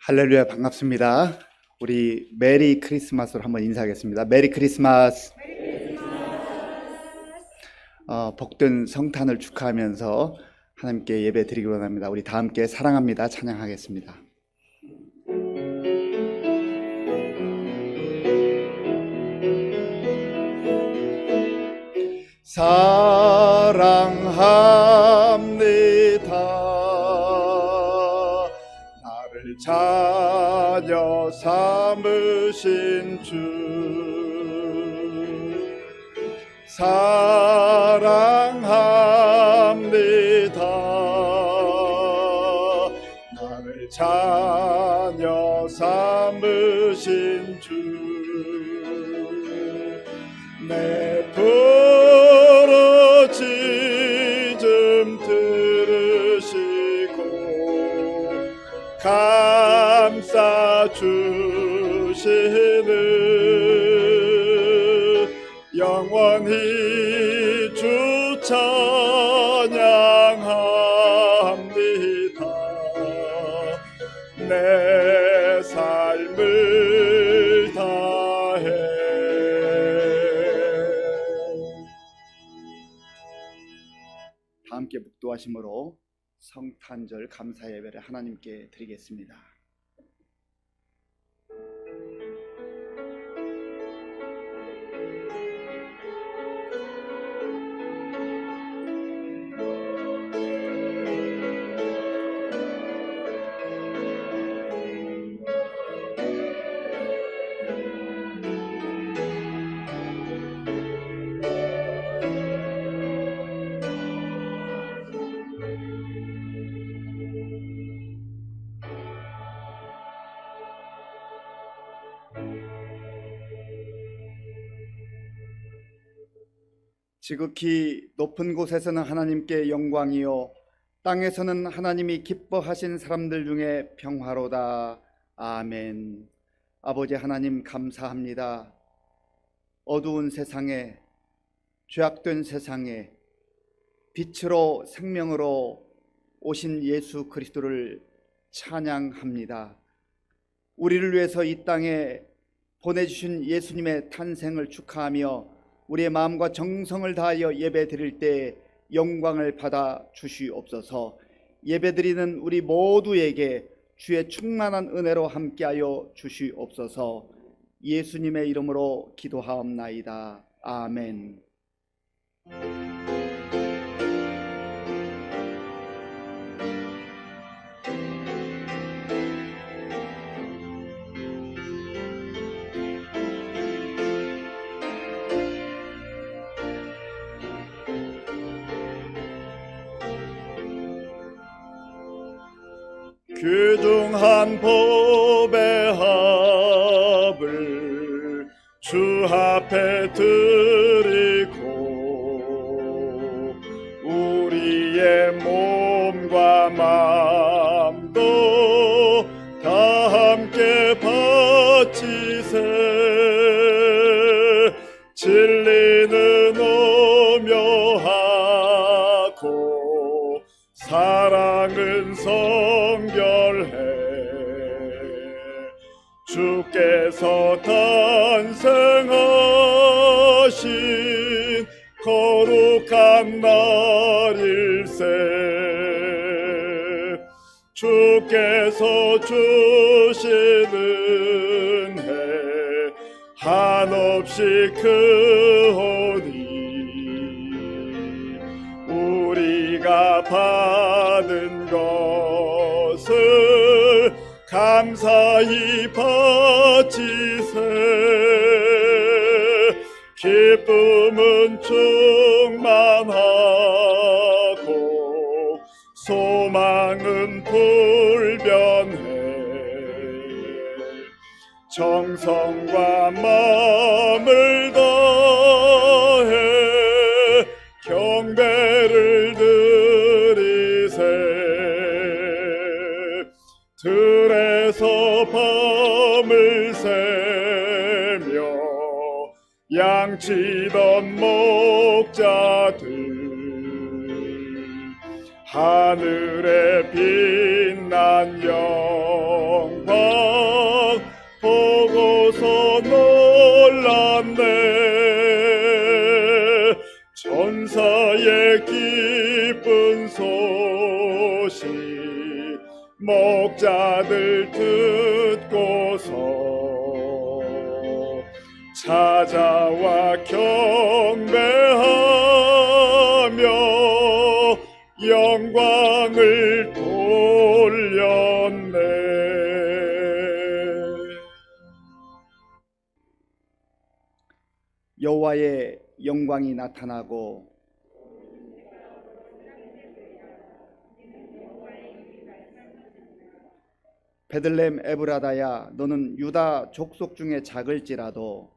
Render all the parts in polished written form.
할렐루야, 반갑습니다. 우리 메리 크리스마스로 한번 인사하겠습니다. 메리 크리스마스. 복된 성탄을 축하하면서 하나님께 예배 드리기로 합니다. 우리 다 함께 사랑합니다 찬양하겠습니다. 사랑합니다. 나를 자녀 삼으신 주 사랑합니다. 나를 자녀 삼으신 주 내 부르짖음 들으시고 감싸 주시는 영원히 주 찬양합니다. 내 삶을 다해. 다 함께 묵도하심으로 성탄절 감사 예배를 하나님께 드리겠습니다. 지극히 높은 곳에서는 하나님께 영광이요 땅에서는 하나님이 기뻐하신 사람들 중에 평화로다. 아멘. 아버지 하나님 감사합니다. 어두운 세상에, 죄악된 세상에 빛으로 생명으로 오신 예수 그리스도를 찬양합니다. 우리를 위해서 이 땅에 보내주신 예수님의 탄생을 축하하며 우리의 마음과 정성을 다하여 예배 드릴 때 영광을 받아 주시옵소서. 예배 드리는 우리 모두에게 주의 충만한 은혜로 함께하여 주시옵소서. 예수님의 이름으로 기도하옵나이다. 아멘. 귀중한 법의 합을 주 앞에 드리고 우리의 몸과 마음도 다 함께 바치세. 진리는 오묘하고 사랑은 성결해. 주께서 탄생하신 거룩한 날일세. 주께서 주시는 은혜 한없이 크오니 우리가 받은 것을 감사히 바치세. 기쁨은 충만하고 소망은 불변해. 정성과 마음을 다해 경배를 드리세. 들에서 밤을 새며 양치던 목자들 하늘에 빛난 영광 보고서 놀랐네. 천사의 기쁜 소식 목자들 듣고서 찾아와 경배하며 영광을 돌렸네. 여호와의 영광이 나타나고 베들레헴 에브라다야, 너는 유다 족속 중에 작을지라도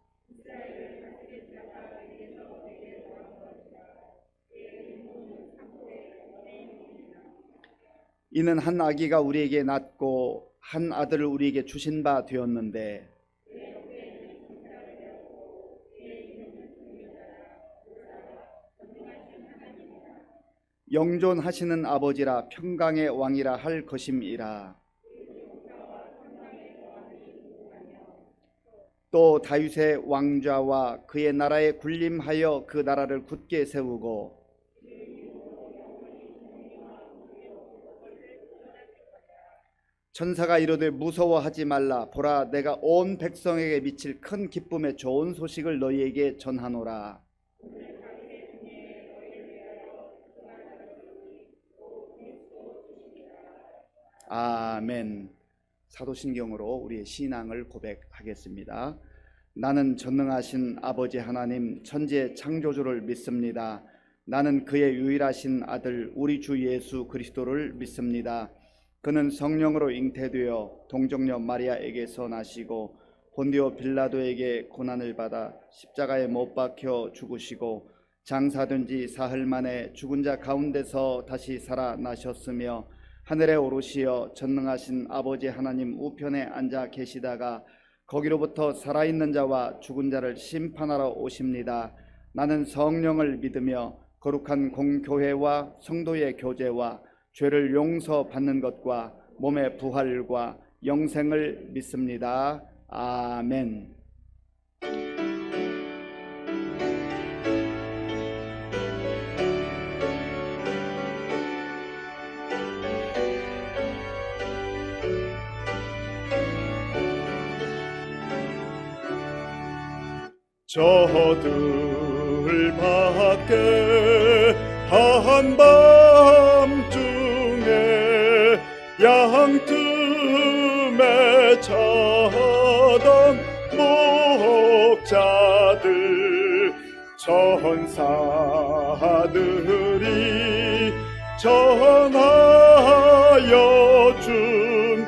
이는 한 아기가 우리에게 낳고 한 아들을 우리에게 주신 바 되었는데 영존하시는 아버지라 평강의 왕이라 할 것임이라. 또 다윗의 왕좌와 그의 나라에 군림하여 그 나라를 굳게 세우고 천사가 이르되 무서워하지 말라. 보라, 내가 온 백성에게 미칠 큰 기쁨의 좋은 소식을 너희에게 전하노라. 아멘. 사도신경으로 우리의 신앙을 고백하겠습니다. 나는 전능하신 아버지 하나님 천지의 창조주를 믿습니다. 나는 그의 유일하신 아들 우리 주 예수 그리스도를 믿습니다. 그는 성령으로 잉태되어 동정녀 마리아에게서 나시고 본디오 빌라도에게 고난을 받아 십자가에 못 박혀 죽으시고 장사된 지 사흘 만에 죽은 자 가운데서 다시 살아나셨으며 하늘에 오르시어 전능하신 아버지 하나님 우편에 앉아 계시다가 거기로부터 살아있는 자와 죽은 자를 심판하러 오십니다. 나는 성령을 믿으며 거룩한 공교회와 성도의 교제와 죄를 용서받는 것과 몸의 부활과 영생을 믿습니다. 아멘. 저들 밖에 한밤중에 양틈에 자던 목자들 천사들이 전하여 준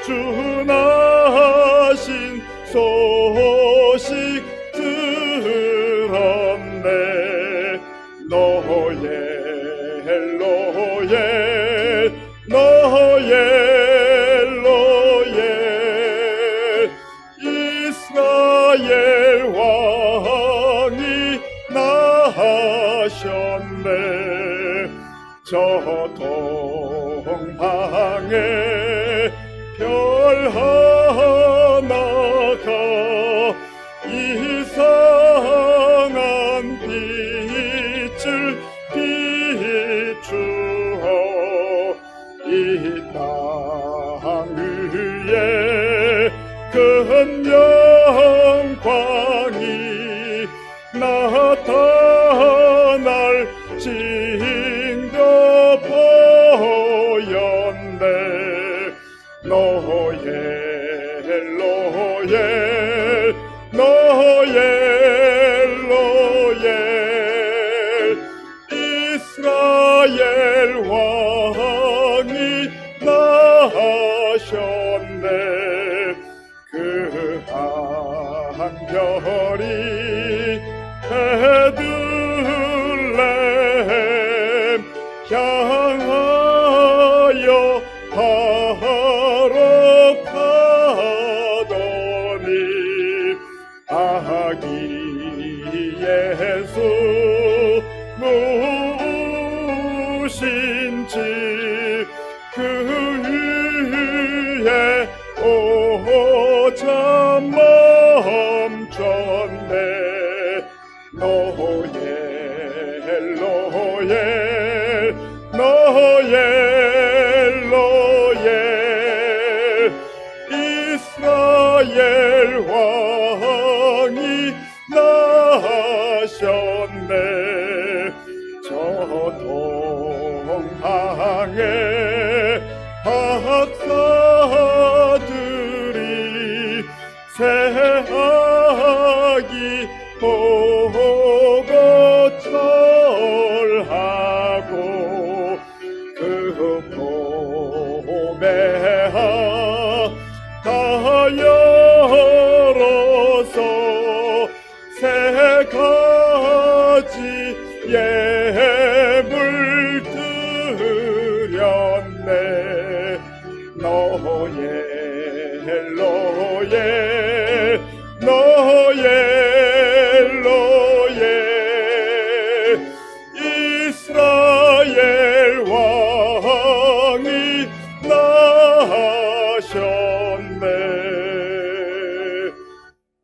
준하신 소식 들었네. 노엘 이스라엘 왕이 나셨네. 저 동방에 별 하나가 이상한 빛을 비추어 이 땅 위에 큰 영광이 나타날 징조 보였네. 노엘 이스라엘 왕이 나셨네. 그 한 별이 베들레헴 향하여 바로 가더니 아기 예수 누우신지 그 위에 물들였네. 노예 이스라엘 왕이 나셨네.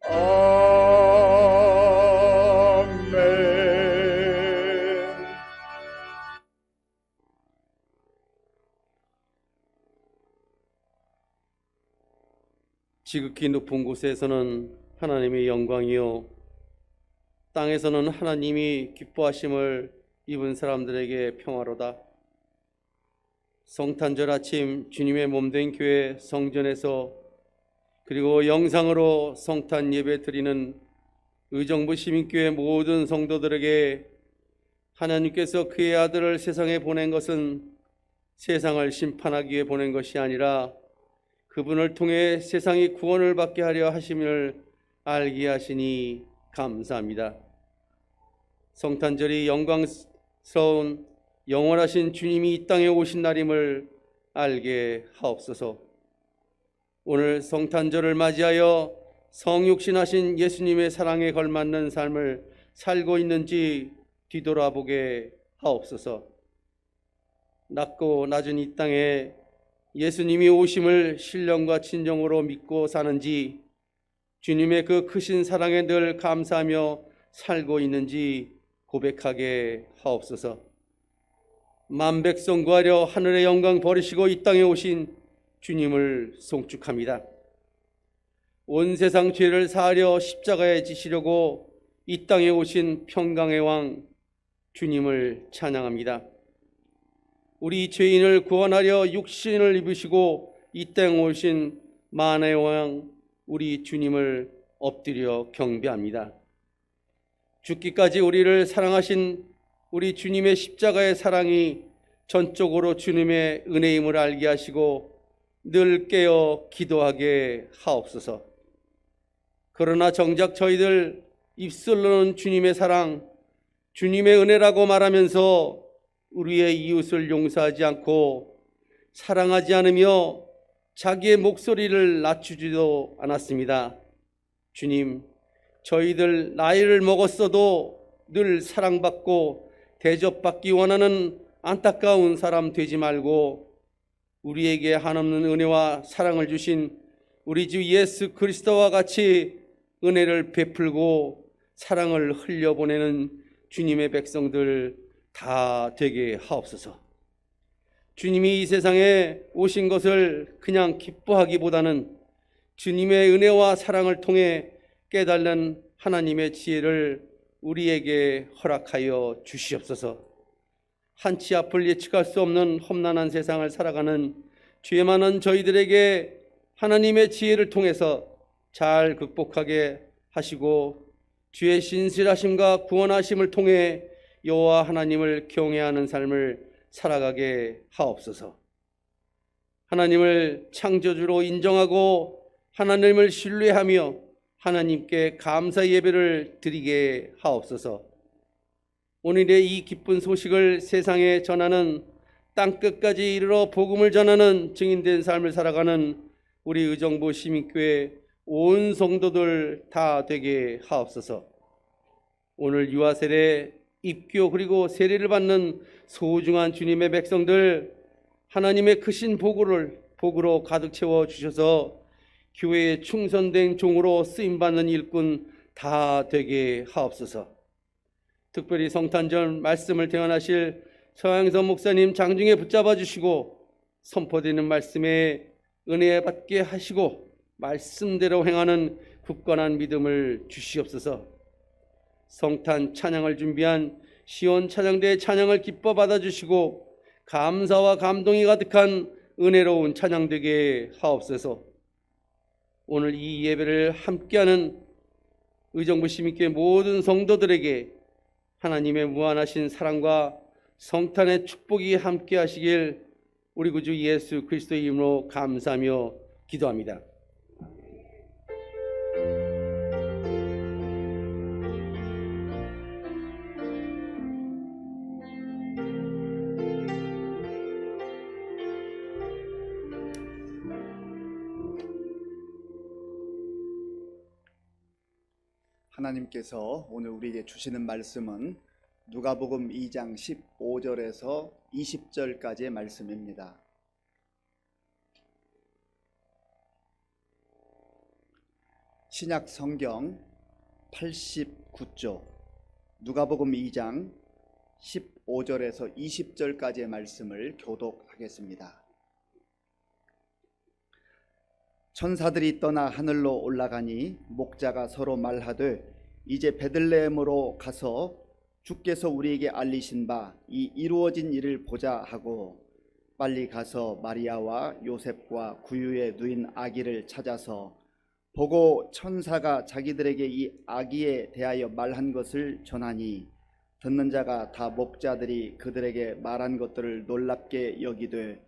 아멘. 지극히 높은 곳에서는 하나님의 영광이요, 땅에서는 하나님이 기뻐하심을 입은 사람들에게 평화로다. 성탄절 아침 주님의 몸된 교회 성전에서 그리고 영상으로 성탄 예배 드리는 의정부 시민교회 모든 성도들에게 하나님께서 그의 아들을 세상에 보낸 것은 세상을 심판하기 위해 보낸 것이 아니라 그분을 통해 세상이 구원을 받게 하려 하심을 알게 하시니 감사합니다. 성탄절이 영광스러운 영원하신 주님이 이 땅에 오신 날임을 알게 하옵소서. 오늘 성탄절을 맞이하여 성육신하신 예수님의 사랑에 걸맞는 삶을 살고 있는지 뒤돌아보게 하옵소서. 낮고 낮은 이 땅에 예수님이 오심을 신령과 진정으로 믿고 사는지, 주님의 그 크신 사랑에 늘 감사하며 살고 있는지 고백하게 하옵소서. 만백성 구하려 하늘의 영광 버리시고 이 땅에 오신 주님을 송축합니다. 온 세상 죄를 사하려 십자가에 지시려고 이 땅에 오신 평강의 왕 주님을 찬양합니다. 우리 죄인을 구원하려 육신을 입으시고 이 땅에 오신 만의 왕 우리 주님을 엎드려 경배합니다. 죽기까지 우리를 사랑하신 우리 주님의 십자가의 사랑이 전적으로 주님의 은혜임을 알게 하시고 늘 깨어 기도하게 하옵소서. 그러나 정작 저희들 입술로는 주님의 사랑, 주님의 은혜라고 말하면서 우리의 이웃을 용서하지 않고 사랑하지 않으며 자기의 목소리를 낮추지도 않았습니다. 주님, 저희들 나이를 먹었어도 늘 사랑받고 대접받기 원하는 안타까운 사람 되지 말고 우리에게 한없는 은혜와 사랑을 주신 우리 주 예수 그리스도와 같이 은혜를 베풀고 사랑을 흘려보내는 주님의 백성들 다 되게 하옵소서. 주님이 이 세상에 오신 것을 그냥 기뻐하기보다는 주님의 은혜와 사랑을 통해 깨달는 하나님의 지혜를 우리에게 허락하여 주시옵소서. 한치 앞을 예측할 수 없는 험난한 세상을 살아가는 죄 많은 저희들에게 하나님의 지혜를 통해서 잘 극복하게 하시고 주의 신실하심과 구원하심을 통해 여호와 하나님을 경외하는 삶을 살아가게 하옵소서. 하나님을 창조주로 인정하고 하나님을 신뢰하며 하나님께 감사 예배를 드리게 하옵소서. 오늘의 이 기쁜 소식을 세상에 전하는 땅끝까지 이르러 복음을 전하는 증인된 삶을 살아가는 우리 의정부 시민교회 온 성도들 다 되게 하옵소서. 오늘 유아 세례, 입교 그리고 세례를 받는 소중한 주님의 백성들 하나님의 크신 복으로 가득 채워 주셔서 교회에 충성된 종으로 쓰임받는 일꾼 다 되게 하옵소서. 특별히 성탄절 말씀을 대언하실 서양선 목사님 장중에 붙잡아 주시고 선포되는 말씀에 은혜 받게 하시고 말씀대로 행하는 굳건한 믿음을 주시옵소서. 성탄 찬양을 준비한 시온 찬양대의 찬양을 기뻐 받아주시고 감사와 감동이 가득한 은혜로운 찬양 되게 하옵소서. 오늘 이 예배를 함께하는 의정부 시민교회 모든 성도들에게 하나님의 무한하신 사랑과 성탄의 축복이 함께 하시길 우리 구주 예수 그리스도의 이름으로 감사하며 기도합니다. 하나님께서 오늘 우리에게 주시는 말씀은 누가복음 2장 15절에서 20절까지의 말씀입니다. 신약 성경 89쪽 누가복음 2장 15절에서 20절까지의 말씀을 교독하겠습니다. 천사들이 떠나 하늘로 올라가니 목자가 서로 말하되 이제 베들레헴으로 가서 주께서 우리에게 알리신 바 이 이루어진 일을 보자 하고 빨리 가서 마리아와 요셉과 구유에 누인 아기를 찾아서 보고 천사가 자기들에게 이 아기에 대하여 말한 것을 전하니 듣는 자가 다 목자들이 그들에게 말한 것들을 놀랍게 여기되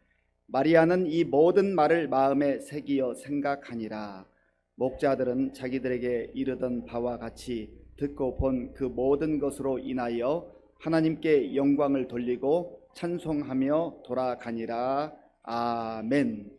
마리아는 이 모든 말을 마음에 새기어 생각하니라. 목자들은 자기들에게 이르던 바와 같이 듣고 본 그 모든 것으로 인하여 하나님께 영광을 돌리고 찬송하며 돌아가니라. 아멘.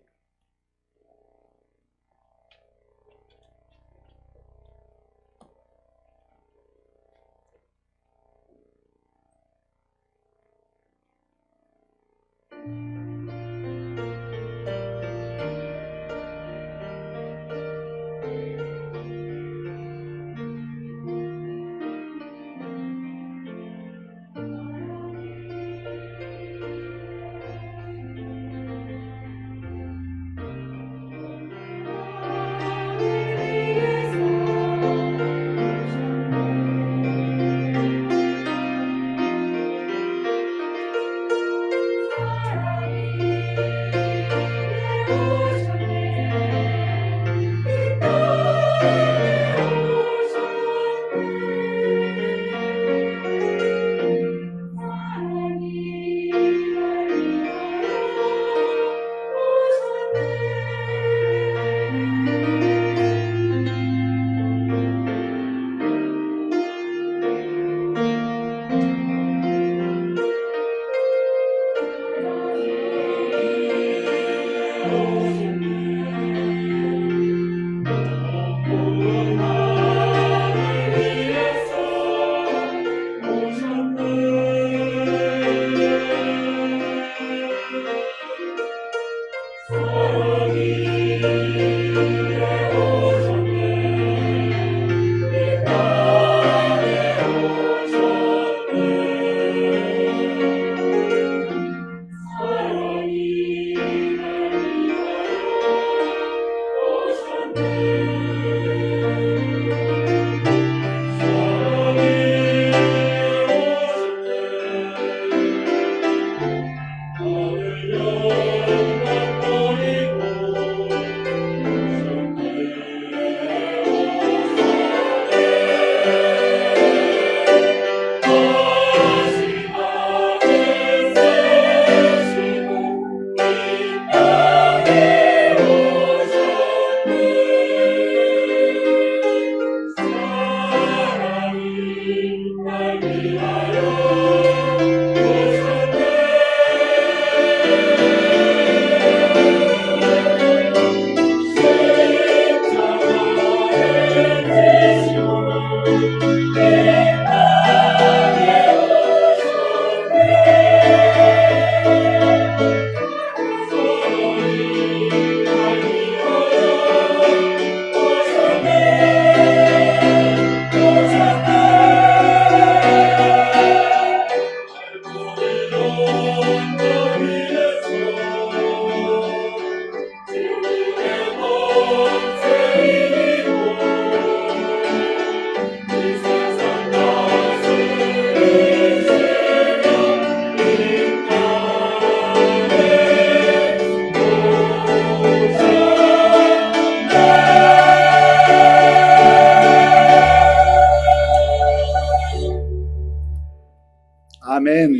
아멘.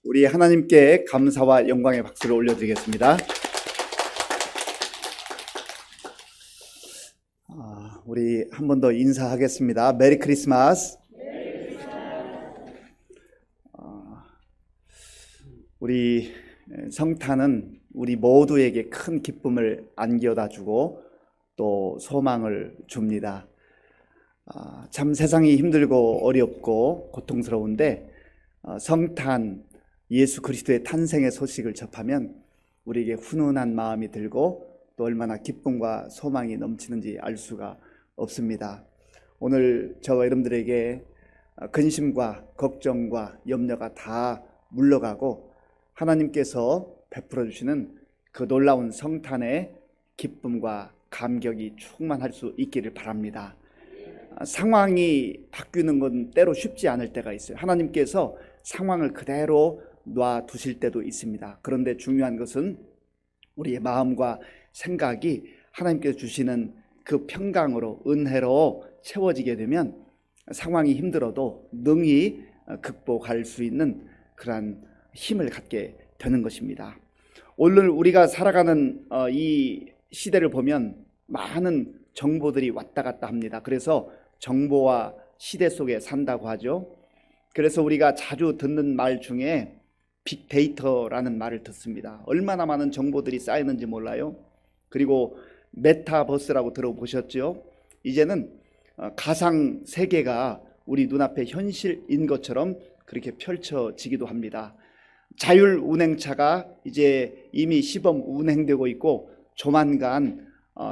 우리 하나님께 감사와 영광의 박수를 올려드리겠습니다. 우리 한 번 더 인사하겠습니다. 메리 크리스마스. 우리 성탄은 우리 모두에게 큰 기쁨을 안겨다 주고 또 소망을 줍니다. 참 세상이 힘들고 어렵고 고통스러운데 성탄 예수 그리스도의 탄생의 소식을 접하면 우리에게 훈훈한 마음이 들고 또 얼마나 기쁨과 소망이 넘치는지 알 수가 없습니다. 오늘 저와 여러분들에게 근심과 걱정과 염려가 다 물러가고 하나님께서 베풀어 주시는 그 놀라운 성탄의 기쁨과 감격이 충만할 수 있기를 바랍니다. 상황이 바뀌는 건 때로 쉽지 않을 때가 있어요. 하나님께서 상황을 그대로 놔두실 때도 있습니다. 그런데 중요한 것은 우리의 마음과 생각이 하나님께서 주시는 그 평강으로 은혜로 채워지게 되면 상황이 힘들어도 능히 극복할 수 있는 그러한 힘을 갖게 되는 것입니다. 오늘 우리가 살아가는 이 시대를 보면 많은 정보들이 왔다 갔다 합니다. 그래서 정보와 시대 속에 산다고 하죠. 그래서 우리가 자주 듣는 말 중에 빅데이터라는 말을 듣습니다. 얼마나 많은 정보들이 쌓이는지 몰라요. 그리고 메타버스라고 들어보셨죠? 이제는 가상 세계가 우리 눈앞에 현실인 것처럼 그렇게 펼쳐지기도 합니다. 자율 운행차가 이제 이미 시범 운행되고 있고 조만간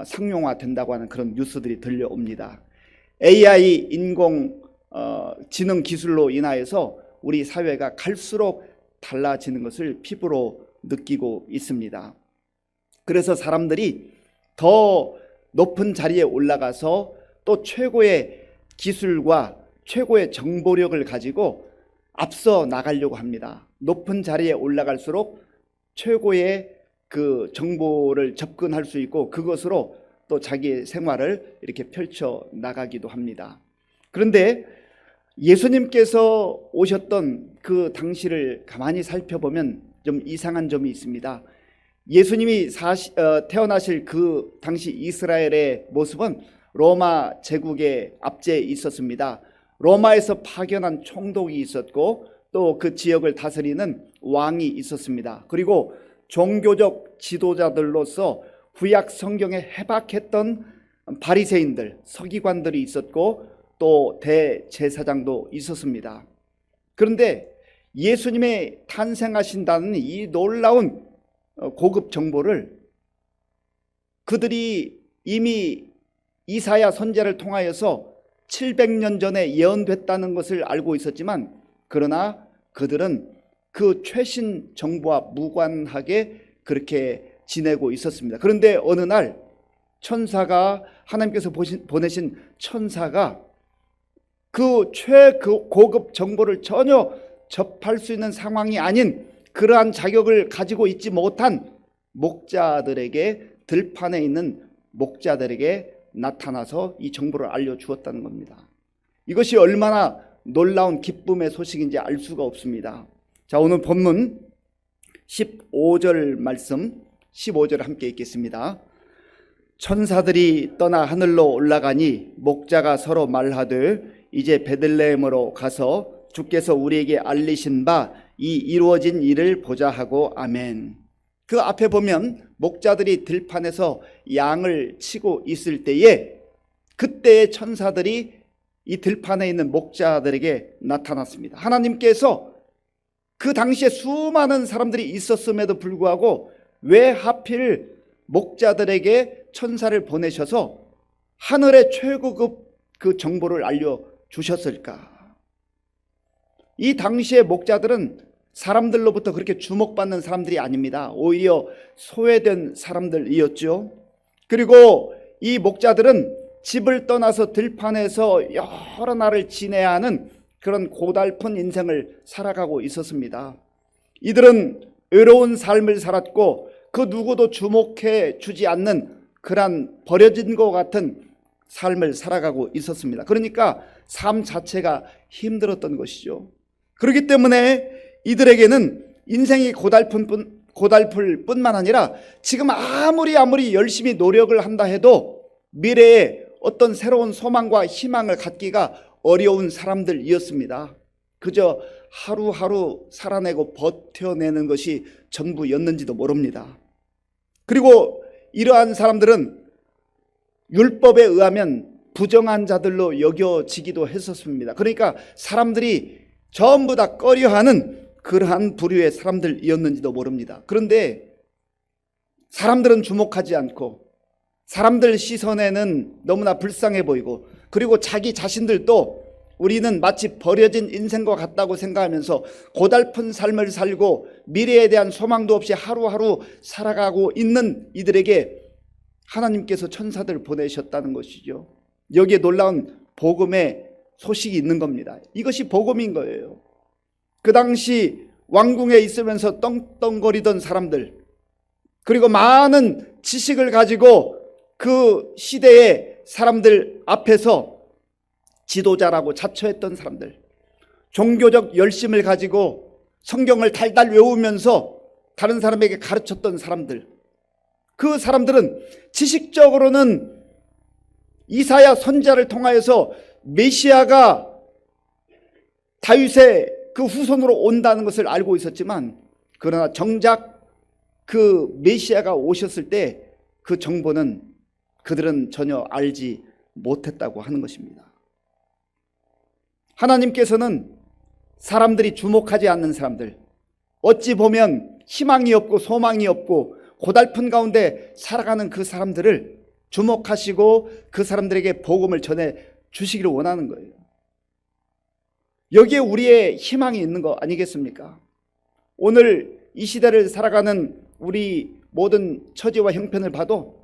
상용화된다고 하는 그런 뉴스들이 들려옵니다. AI 인공 지능 기술로 인하여서 우리 사회가 갈수록 달라지는 것을 피부로 느끼고 있습니다. 그래서 사람들이 더 높은 자리에 올라가서 또 최고의 기술과 최고의 정보력을 가지고 앞서 나가려고 합니다. 높은 자리에 올라갈수록 최고의 그 정보를 접근할 수 있고 그것으로 또 자기의 생활을 이렇게 펼쳐 나가기도 합니다. 그런데 예수님께서 오셨던 그 당시를 가만히 살펴보면 좀 이상한 점이 있습니다. 예수님이 태어나실 그 당시 이스라엘의 모습은 로마 제국의 압제에 있었습니다. 로마에서 파견한 총독이 있었고 또 그 지역을 다스리는 왕이 있었습니다. 그리고 종교적 지도자들로서 구약 성경에 해박했던 바리새인들, 서기관들이 있었고 또 대제사장도 있었습니다. 그런데 예수님의 탄생하신다는 이 놀라운 고급 정보를 그들이 이미 이사야 선지자를 통하여서 700년 전에 예언됐다는 것을 알고 있었지만 그러나 그들은 그 최신 정보와 무관하게 그렇게 지내고 있었습니다. 그런데 어느 날 천사가 하나님께서 보내신 천사가 그 최고급 정보를 전혀 접할 수 있는 상황이 아닌 그러한 자격을 가지고 있지 못한 목자들에게 들판에 있는 목자들에게 나타나서 이 정보를 알려주었다는 겁니다. 이것이 얼마나 놀라운 기쁨의 소식인지 알 수가 없습니다. 자, 오늘 본문 15절 말씀 15절 함께 읽겠습니다. 천사들이 떠나 하늘로 올라가니 목자가 서로 말하되 이제 베들레헴으로 가서 주께서 우리에게 알리신 바 이 이루어진 일을 보자 하고 아멘. 그 앞에 보면 목자들이 들판에서 양을 치고 있을 때에 그때의 천사들이 이 들판에 있는 목자들에게 나타났습니다. 하나님께서 그 당시에 수많은 사람들이 있었음에도 불구하고 왜 하필 목자들에게 천사를 보내셔서 하늘의 최고급 그 정보를 알려주셨을까? 이 당시의 목자들은 사람들로부터 그렇게 주목받는 사람들이 아닙니다. 오히려 소외된 사람들이었죠. 그리고 이 목자들은 집을 떠나서 들판에서 여러 날을 지내야 하는 그런 고달픈 인생을 살아가고 있었습니다. 이들은 외로운 삶을 살았고 그 누구도 주목해 주지 않는 그런 버려진 것 같은 삶을 살아가고 있었습니다. 그러니까 삶 자체가 힘들었던 것이죠. 그렇기 때문에 이들에게는 인생이 고달플 뿐만 아니라 지금 아무리 열심히 노력을 한다 해도 미래에 어떤 새로운 소망과 희망을 갖기가 어려운 사람들이었습니다. 그저 하루하루 살아내고 버텨내는 것이 전부였는지도 모릅니다. 그리고 이러한 사람들은 율법에 의하면 부정한 자들로 여겨지기도 했었습니다. 그러니까 사람들이 전부 다 꺼려하는 그러한 부류의 사람들이었는지도 모릅니다. 그런데 사람들은 주목하지 않고 사람들 시선에는 너무나 불쌍해 보이고, 그리고 자기 자신들도 우리는 마치 버려진 인생과 같다고 생각하면서 고달픈 삶을 살고 미래에 대한 소망도 없이 하루하루 살아가고 있는 이들에게 하나님께서 천사들을 보내셨다는 것이죠. 여기에 놀라운 복음의 소식이 있는 겁니다. 이것이 복음인 거예요. 그 당시 왕궁에 있으면서 떵떵거리던 사람들, 그리고 많은 지식을 가지고 그 시대의 사람들 앞에서 지도자라고 자처했던 사람들, 종교적 열심을 가지고 성경을 달달 외우면서 다른 사람에게 가르쳤던 사람들, 그 사람들은 지식적으로는 이사야 선지자를 통하여서 메시아가 다윗의 그 후손으로 온다는 것을 알고 있었지만, 그러나 정작 그 메시아가 오셨을 때 그 정보는 그들은 전혀 알지 못했다고 하는 것입니다. 하나님께서는 사람들이 주목하지 않는 사람들, 어찌 보면 희망이 없고 소망이 없고 고달픈 가운데 살아가는 그 사람들을 주목하시고 그 사람들에게 복음을 전해 주시기를 원하는 거예요. 여기에 우리의 희망이 있는 거 아니겠습니까? 오늘 이 시대를 살아가는 우리 모든 처지와 형편을 봐도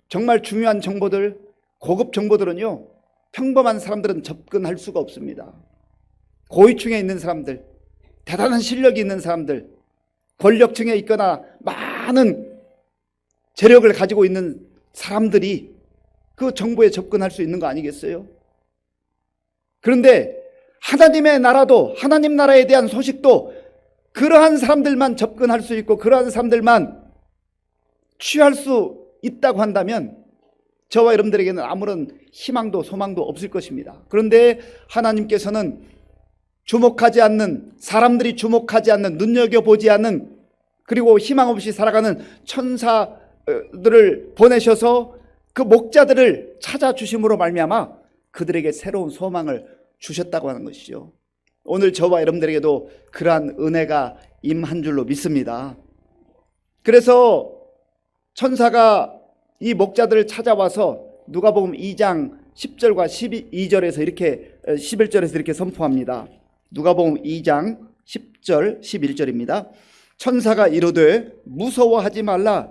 정말 중요한 정보들, 고급 정보들은요, 평범한 사람들은 접근할 수가 없습니다. 고위층에 있는 사람들, 대단한 실력이 있는 사람들, 권력층에 있거나 많은 재력을 가지고 있는 사람들이 그 정보에 접근할 수 있는 거 아니겠어요? 그런데 하나님의 나라도, 하나님 나라에 대한 소식도 그러한 사람들만 접근할 수 있고 그러한 사람들만 취할 수 있다고 한다면 저와 여러분들에게는 아무런 희망도 소망도 없을 것입니다. 그런데 하나님께서는 주목하지 않는, 사람들이 주목하지 않는, 눈여겨보지 않는, 그리고 희망 없이 살아가는 천사들을 보내셔서 그 목자들을 찾아주심으로 말미암아 그들에게 새로운 소망을 주셨다고 하는 것이죠. 오늘 저와 여러분들에게도 그러한 은혜가 임한 줄로 믿습니다. 그래서 천사가 이 목자들을 찾아와서 누가복음 2장 10절과 12절에서 이렇게 11절에서 이렇게 선포합니다. 누가복음 2장 10절 11절입니다. 천사가 이르되 무서워하지 말라.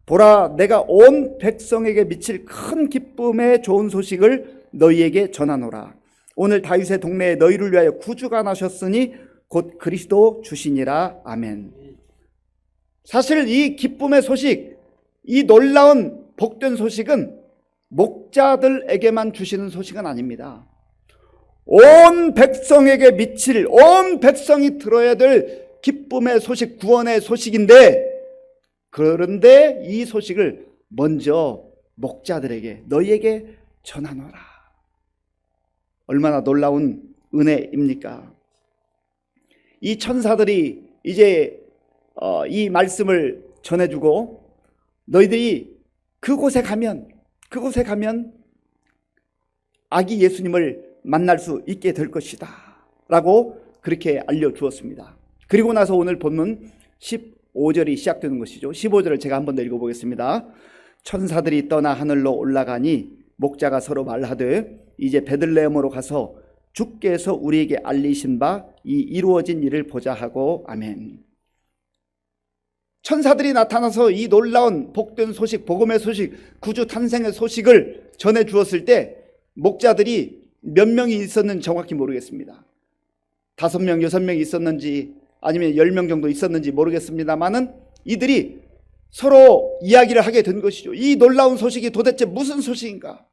보라, 내가 온 백성에게 미칠 큰 기쁨의 좋은 소식을 너희에게 전하노라. 오늘 다윗의 동네에 너희를 위하여 구주가 나셨으니 곧 그리스도 주시니라. 아멘. 사실 이 기쁨의 소식, 이 놀라운 복된 소식은 목자들에게만 주시는 소식은 아닙니다. 온 백성에게 미칠, 온 백성이 들어야 될 기쁨의 소식, 구원의 소식인데, 그런데 이 소식을 먼저 목자들에게, 너희에게 전하노라. 얼마나 놀라운 은혜입니까? 이 천사들이 이제 이 말씀을 전해주고, 너희들이 그곳에 가면 아기 예수님을 만날 수 있게 될 것이다 라고 그렇게 알려주었습니다. 그리고 나서 오늘 본문 15절이 시작되는 것이죠. 15절을 제가 한번 더 읽어보겠습니다. 천사들이 떠나 하늘로 올라가니 목자가 서로 말하되 이제 베들레헴으로 가서 주께서 우리에게 알리신 바 이 이루어진 일을 보자 하고. 아멘. 천사들이 나타나서 이 놀라운 복된 소식, 복음의 소식, 구주 탄생의 소식을 전해 주었을 때 목자들이 몇 명이 있었는지 정확히 모르겠습니다. 5명, 6명이 있었는지 아니면 10명 정도 있었는지 모르겠습니다만은 이들이 서로 이야기를 하게 된 것이죠. 이 놀라운 소식이 도대체 무슨 소식인가?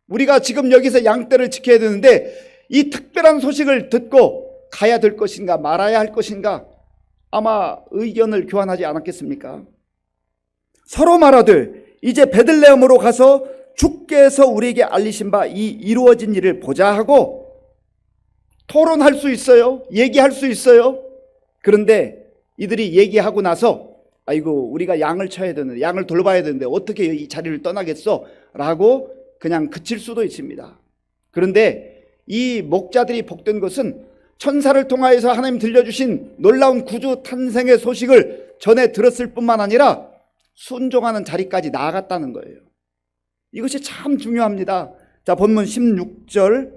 우리가 지금 여기서 양떼를 지켜야 되는데 이 특별한 소식을 듣고 가야 될 것인가 말아야 할 것인가, 아마 의견을 교환하지 않았겠습니까? 서로 말하되 이제 베들레헴으로 가서 주께서 우리에게 알리신 바 이 이루어진 일을 보자 하고 토론할 수 있어요. 얘기할 수 있어요. 그런데 이들이 얘기하고 나서 아이고, 우리가 양을 쳐야 되는데, 양을 돌봐야 되는데 어떻게 이 자리를 떠나겠어? 라고 그냥 그칠 수도 있습니다. 그런데 이 목자들이 복된 것은 천사를 통하여서 하나님 들려주신 놀라운 구주 탄생의 소식을 전해 들었을 뿐만 아니라 순종하는 자리까지 나아갔다는 거예요. 이것이 참 중요합니다. 자, 본문 16절과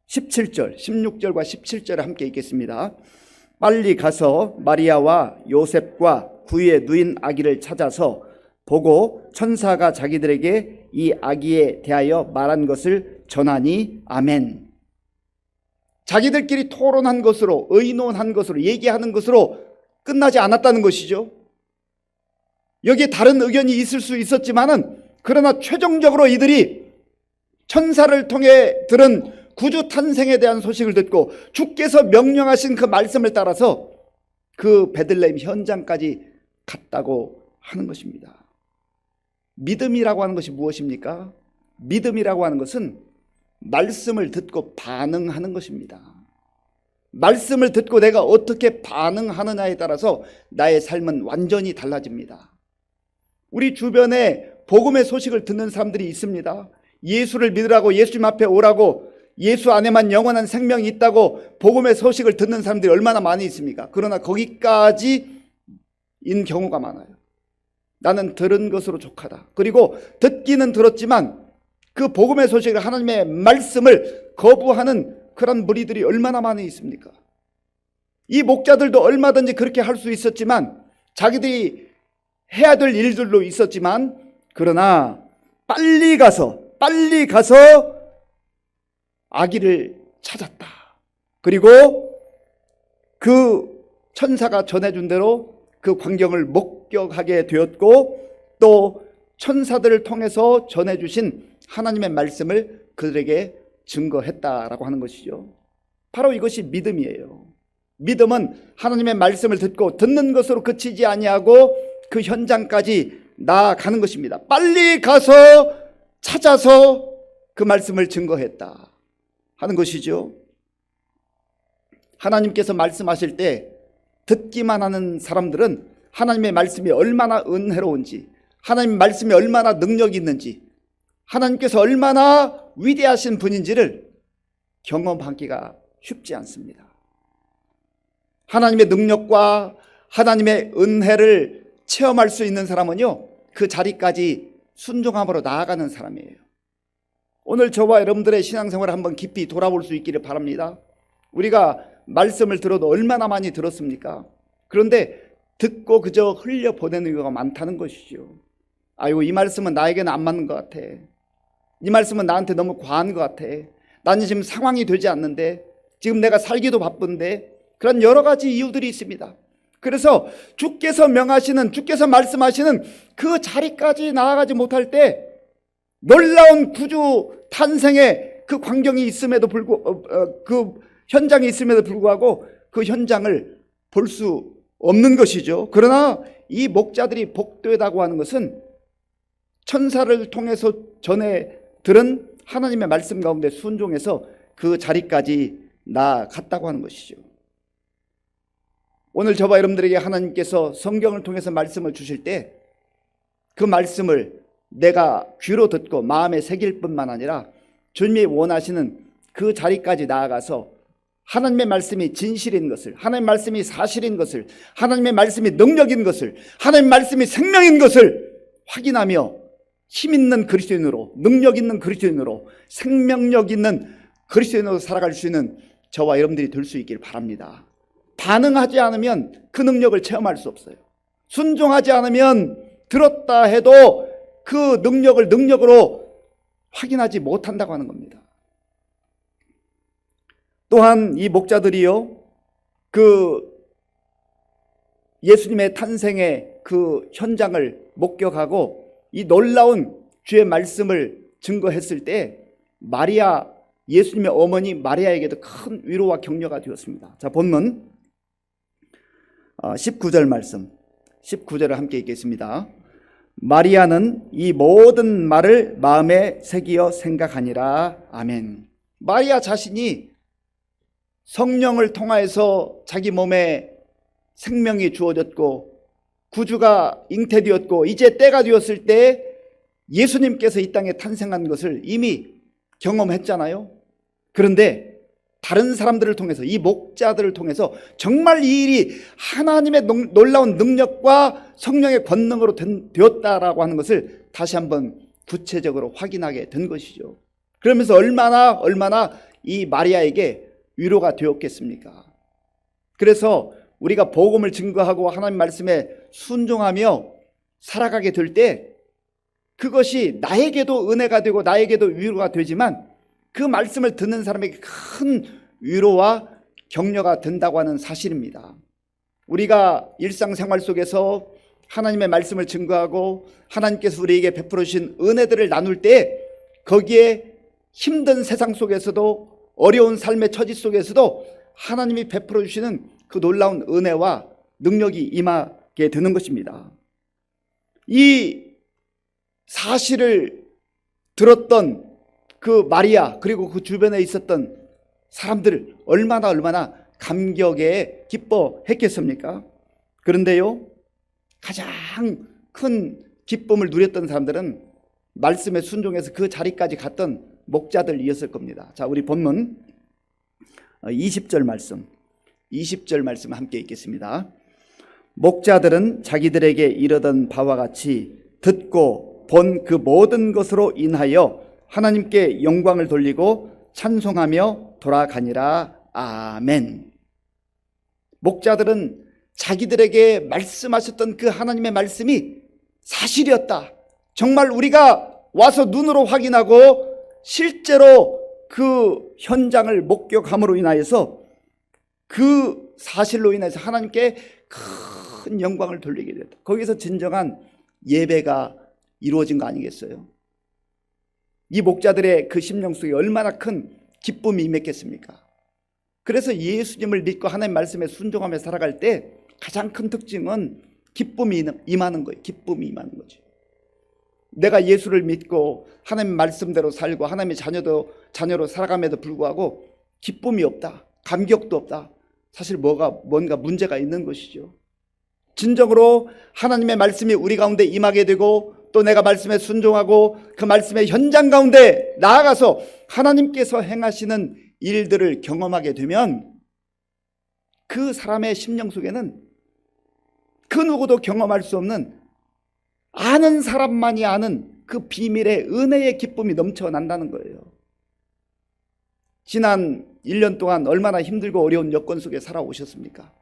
17절을 함께 읽겠습니다. 빨리 가서 마리아와 요셉과 구유에 누인 아기를 찾아서 보고 천사가 자기들에게 이 아기에 대하여 말한 것을 전하니 아멘. 자기들끼리 토론한 것으로, 의논한 것으로, 얘기하는 것으로 끝나지 않았다는 것이죠. 여기에 다른 의견이 있을 수 있었지만은 그러나 최종적으로 이들이 천사를 통해 들은 구주 탄생에 대한 소식을 듣고 주께서 명령하신 그 말씀을 따라서 그 베들레헴 현장까지 갔다고 하는 것입니다. 믿음이라고 하는 것이 무엇입니까? 믿음이라고 하는 것은 말씀을 듣고 반응하는 것입니다. 말씀을 듣고 내가 어떻게 반응하느냐에 따라서 나의 삶은 완전히 달라집니다. 우리 주변에 복음의 소식을 듣는 사람들이 있습니다. 예수를 믿으라고, 예수님 앞에 오라고, 예수 안에만 영원한 생명이 있다고 복음의 소식을 듣는 사람들이 얼마나 많이 있습니까? 그러나 거기까지인 경우가 많아요. 나는 들은 것으로 족하다. 그리고 듣기는 들었지만 그 복음의 소식을, 하나님의 말씀을 거부하는 그런 무리들이 얼마나 많이 있습니까? 이 목자들도 얼마든지 그렇게 할 수 있었지만, 자기들이 해야 될 일들도 있었지만, 그러나 빨리 가서 아기를 찾았다. 그리고 그 천사가 전해준 대로 그 광경을 목격하게 되었고, 또 천사들을 통해서 전해주신 하나님의 말씀을 그들에게 증거했다라고 하는 것이죠. 바로 이것이 믿음이에요. 믿음은 하나님의 말씀을 듣는 것으로 그치지 아니하고 그 현장까지 나아가는 것입니다. 빨리 가서 찾아서 그 말씀을 증거했다 하는 것이죠. 하나님께서 말씀하실 때 듣기만 하는 사람들은 하나님의 말씀이 얼마나 은혜로운지, 하나님의 말씀이 얼마나 능력이 있는지, 하나님께서 얼마나 위대하신 분인지를 경험하기가 쉽지 않습니다. 하나님의 능력과 하나님의 은혜를 체험할 수 있는 사람은요, 그 자리까지 순종함으로 나아가는 사람이에요. 오늘 저와 여러분들의 신앙생활을 한번 깊이 돌아볼 수 있기를 바랍니다. 우리가 말씀을 들어도 얼마나 많이 들었습니까? 그런데 듣고 그저 흘려보내는 경우가 많다는 것이죠. 아이고, 이 말씀은 나에게는 안 맞는 것 같아. 이 말씀은 나한테 너무 과한 것 같아. 나는 지금 상황이 되지 않는데, 지금 내가 살기도 바쁜데, 그런 여러 가지 이유들이 있습니다. 그래서 주께서 명하시는, 주께서 말씀하시는 그 자리까지 나아가지 못할 때 놀라운 구주 탄생의 그 광경이 있음에도 불구하고, 그 현장이 있음에도 불구하고 그 현장을 볼 수 없는 것이죠. 그러나 이 목자들이 복되다고 하는 것은 천사를 통해서 전해 들은 하나님의 말씀 가운데 순종해서 그 자리까지 나아갔다고 하는 것이죠. 오늘 저와 여러분들에게 하나님께서 성경을 통해서 말씀을 주실 때 그 말씀을 내가 귀로 듣고 마음에 새길 뿐만 아니라 주님이 원하시는 그 자리까지 나아가서 하나님의 말씀이 진실인 것을, 하나님의 말씀이 사실인 것을, 하나님의 말씀이 능력인 것을, 하나님의 말씀이 생명인 것을 확인하며 힘있는 그리스도인으로, 능력 있는 그리스도인으로, 생명력 있는 그리스도인으로 살아갈 수 있는 저와 여러분들이 될 수 있길 바랍니다. 반응하지 않으면 그 능력을 체험할 수 없어요. 순종하지 않으면 들었다 해도 그 능력을 능력으로 확인하지 못한다고 하는 겁니다. 또한 이 목자들이요, 그 예수님의 탄생의 그 현장을 목격하고 이 놀라운 주의 말씀을 증거했을 때 마리아, 예수님의 어머니 마리아에게도 큰 위로와 격려가 되었습니다. 자, 본문 19절 말씀, 19절을 함께 읽겠습니다. 마리아는 이 모든 말을 마음에 새기어 생각하니라. 아멘. 마리아 자신이 성령을 통하여서 자기 몸에 생명이 주어졌고 구주가 잉태되었고 이제 때가 되었을 때 예수님께서 이 땅에 탄생한 것을 이미 경험했잖아요. 그런데 다른 사람들을 통해서, 이 목자들을 통해서 정말 이 일이 하나님의 놀라운 능력과 성령의 권능으로 되었다라고 하는 것을 다시 한번 구체적으로 확인하게 된 것이죠. 그러면서 얼마나 이 마리아에게 위로가 되었겠습니까? 그래서 우리가 복음을 증거하고 하나님 말씀에 순종하며 살아가게 될 때 그것이 나에게도 은혜가 되고 나에게도 위로가 되지만 그 말씀을 듣는 사람에게 큰 위로와 격려가 된다고 하는 사실입니다. 우리가 일상생활 속에서 하나님의 말씀을 증거하고 하나님께서 우리에게 베풀어 주신 은혜들을 나눌 때 거기에 힘든 세상 속에서도 어려운 삶의 처지 속에서도 하나님이 베풀어 주시는 그 놀라운 은혜와 능력이 임하게 되는 것입니다. 이 사실을 들었던 그 마리아 그리고 그 주변에 있었던 사람들 얼마나 감격에 기뻐했겠습니까? 그런데요, 가장 큰 기쁨을 누렸던 사람들은 말씀에 순종해서 그 자리까지 갔던 목자들이었을 겁니다. 자, 우리 본문 20절 말씀 함께 읽겠습니다. 목자들은 자기들에게 이르던 바와 같이 듣고 본 그 모든 것으로 인하여 하나님께 영광을 돌리고 찬송하며 돌아가니라. 아멘. 목자들은 자기들에게 말씀하셨던 그 하나님의 말씀이 사실이었다. 정말 우리가 와서 눈으로 확인하고 실제로 그 현장을 목격함으로 인하여서 그 사실로 인해서 하나님께 큰 영광을 돌리게 됐다. 거기서 진정한 예배가 이루어진 거 아니겠어요? 이 목자들의 그 심령 속에 얼마나 큰 기쁨이 임했겠습니까? 그래서 예수님을 믿고 하나님 말씀에 순종하며 살아갈 때 가장 큰 특징은 기쁨이 임하는 거예요. 기쁨이 임하는 거죠. 내가 예수를 믿고 하나님 말씀대로 살고 하나님의 자녀로 살아감에도 불구하고 기쁨이 없다, 감격도 없다. 사실 뭔가 문제가 있는 것이죠. 진정으로 하나님의 말씀이 우리 가운데 임하게 되고 또 내가 말씀에 순종하고 그 말씀의 현장 가운데 나아가서 하나님께서 행하시는 일들을 경험하게 되면 그 사람의 심령 속에는 그 누구도 경험할 수 없는 아는 사람만이 아는 그 비밀의 은혜의 기쁨이 넘쳐난다는 거예요. 지난 1년 동안 얼마나 힘들고 어려운 여건 속에 살아오셨습니까?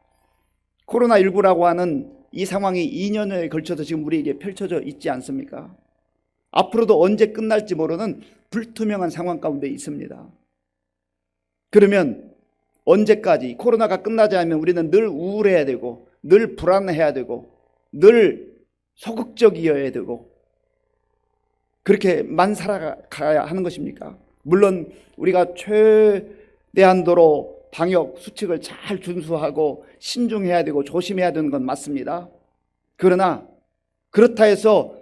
코로나19라고 하는 이 상황이 2년여에 걸쳐서 지금 우리에게 펼쳐져 있지 않습니까? 앞으로도 언제 끝날지 모르는 불투명한 상황 가운데 있습니다. 그러면 언제까지 코로나가 끝나지 않으면 우리는 늘 우울해야 되고 늘 불안해야 되고 늘 소극적이어야 되고 그렇게만 살아가야 하는 것입니까? 물론 우리가 최대한도로 방역 수칙을 잘 준수하고 신중해야 되고 조심해야 되는 건 맞습니다. 그러나 그렇다 해서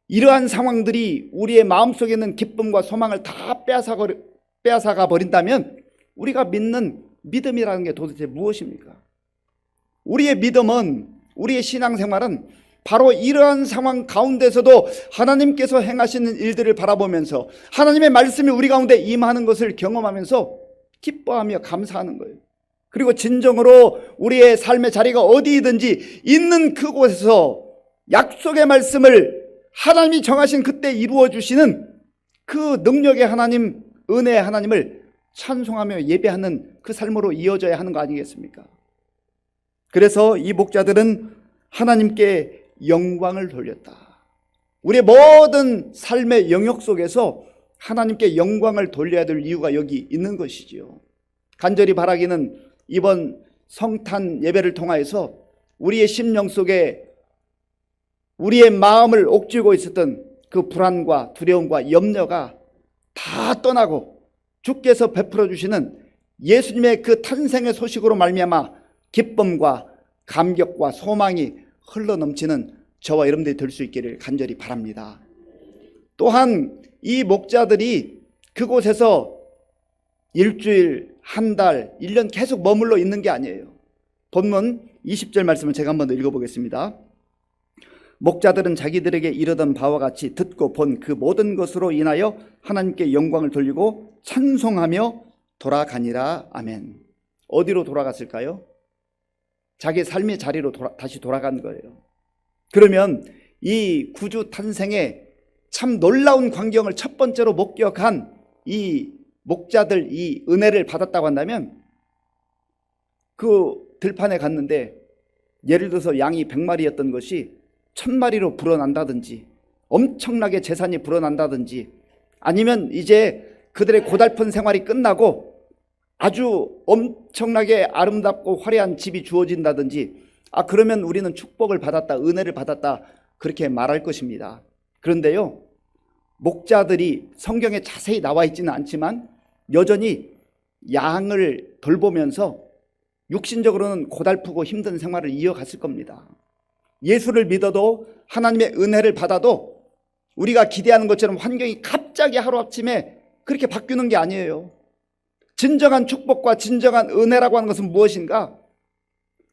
이러한 상황들이 우리의 마음속에 있는 기쁨과 소망을 다 빼앗아가 버린다면 우리가 믿는 믿음이라는 게 도대체 무엇입니까? 우리의 믿음은, 우리의 신앙생활은 바로 이러한 상황 가운데서도 하나님께서 행하시는 일들을 바라보면서 하나님의 말씀이 우리 가운데 임하는 것을 경험하면서 기뻐하며 감사하는 거예요. 그리고 진정으로 우리의 삶의 자리가 어디든지 있는 그곳에서 약속의 말씀을 하나님이 정하신 그때 이루어 주시는 그 능력의 하나님, 은혜의 하나님을 찬송하며 예배하는 그 삶으로 이어져야 하는 거 아니겠습니까? 그래서 이 목자들은 하나님께 영광을 돌렸다. 우리의 모든 삶의 영역 속에서 하나님께 영광을 돌려야 될 이유가 여기 있는 것이지요. 간절히 바라기는 이번 성탄 예배를 통하여서 우리의 심령 속에 우리의 마음을 옥죄고 있었던 그 불안과 두려움과 염려가 다 떠나고 주께서 베풀어 주시는 예수님의 그 탄생의 소식으로 말미암아 기쁨과 감격과 소망이 흘러넘치는 저와 여러분들이 될 수 있기를 간절히 바랍니다. 또한 이 목자들이 그곳에서 일주일, 한 달, 1년 계속 머물러 있는 게 아니에요. 본문 20절 말씀을 제가 한번 더 읽어보겠습니다. 목자들은 자기들에게 이르던 바와 같이 듣고 본 그 모든 것으로 인하여 하나님께 영광을 돌리고 찬송하며 돌아가니라. 아멘. 어디로 돌아갔을까요? 자기 삶의 자리로 다시 돌아간 거예요. 그러면 이 구주 탄생의 참 놀라운 광경을 첫 번째로 목격한 이 목자들, 이 은혜를 받았다고 한다면, 그 들판에 갔는데 예를 들어서 양이 100마리였던 것이 1000마리로 불어난다든지, 엄청나게 재산이 불어난다든지, 아니면 이제 그들의 고달픈 생활이 끝나고 아주 엄청나게 아름답고 화려한 집이 주어진다든지, 그러면 우리는 축복을 받았다, 은혜를 받았다, 그렇게 말할 것입니다. 그런데요, 목자들이 성경에 자세히 나와 있지는 않지만 여전히 양을 돌보면서 육신적으로는 고달프고 힘든 생활을 이어갔을 겁니다. 예수를 믿어도, 하나님의 은혜를 받아도 우리가 기대하는 것처럼 환경이 갑자기 하루아침에 그렇게 바뀌는 게 아니에요. 진정한 축복과 진정한 은혜라고 하는 것은 무엇인가?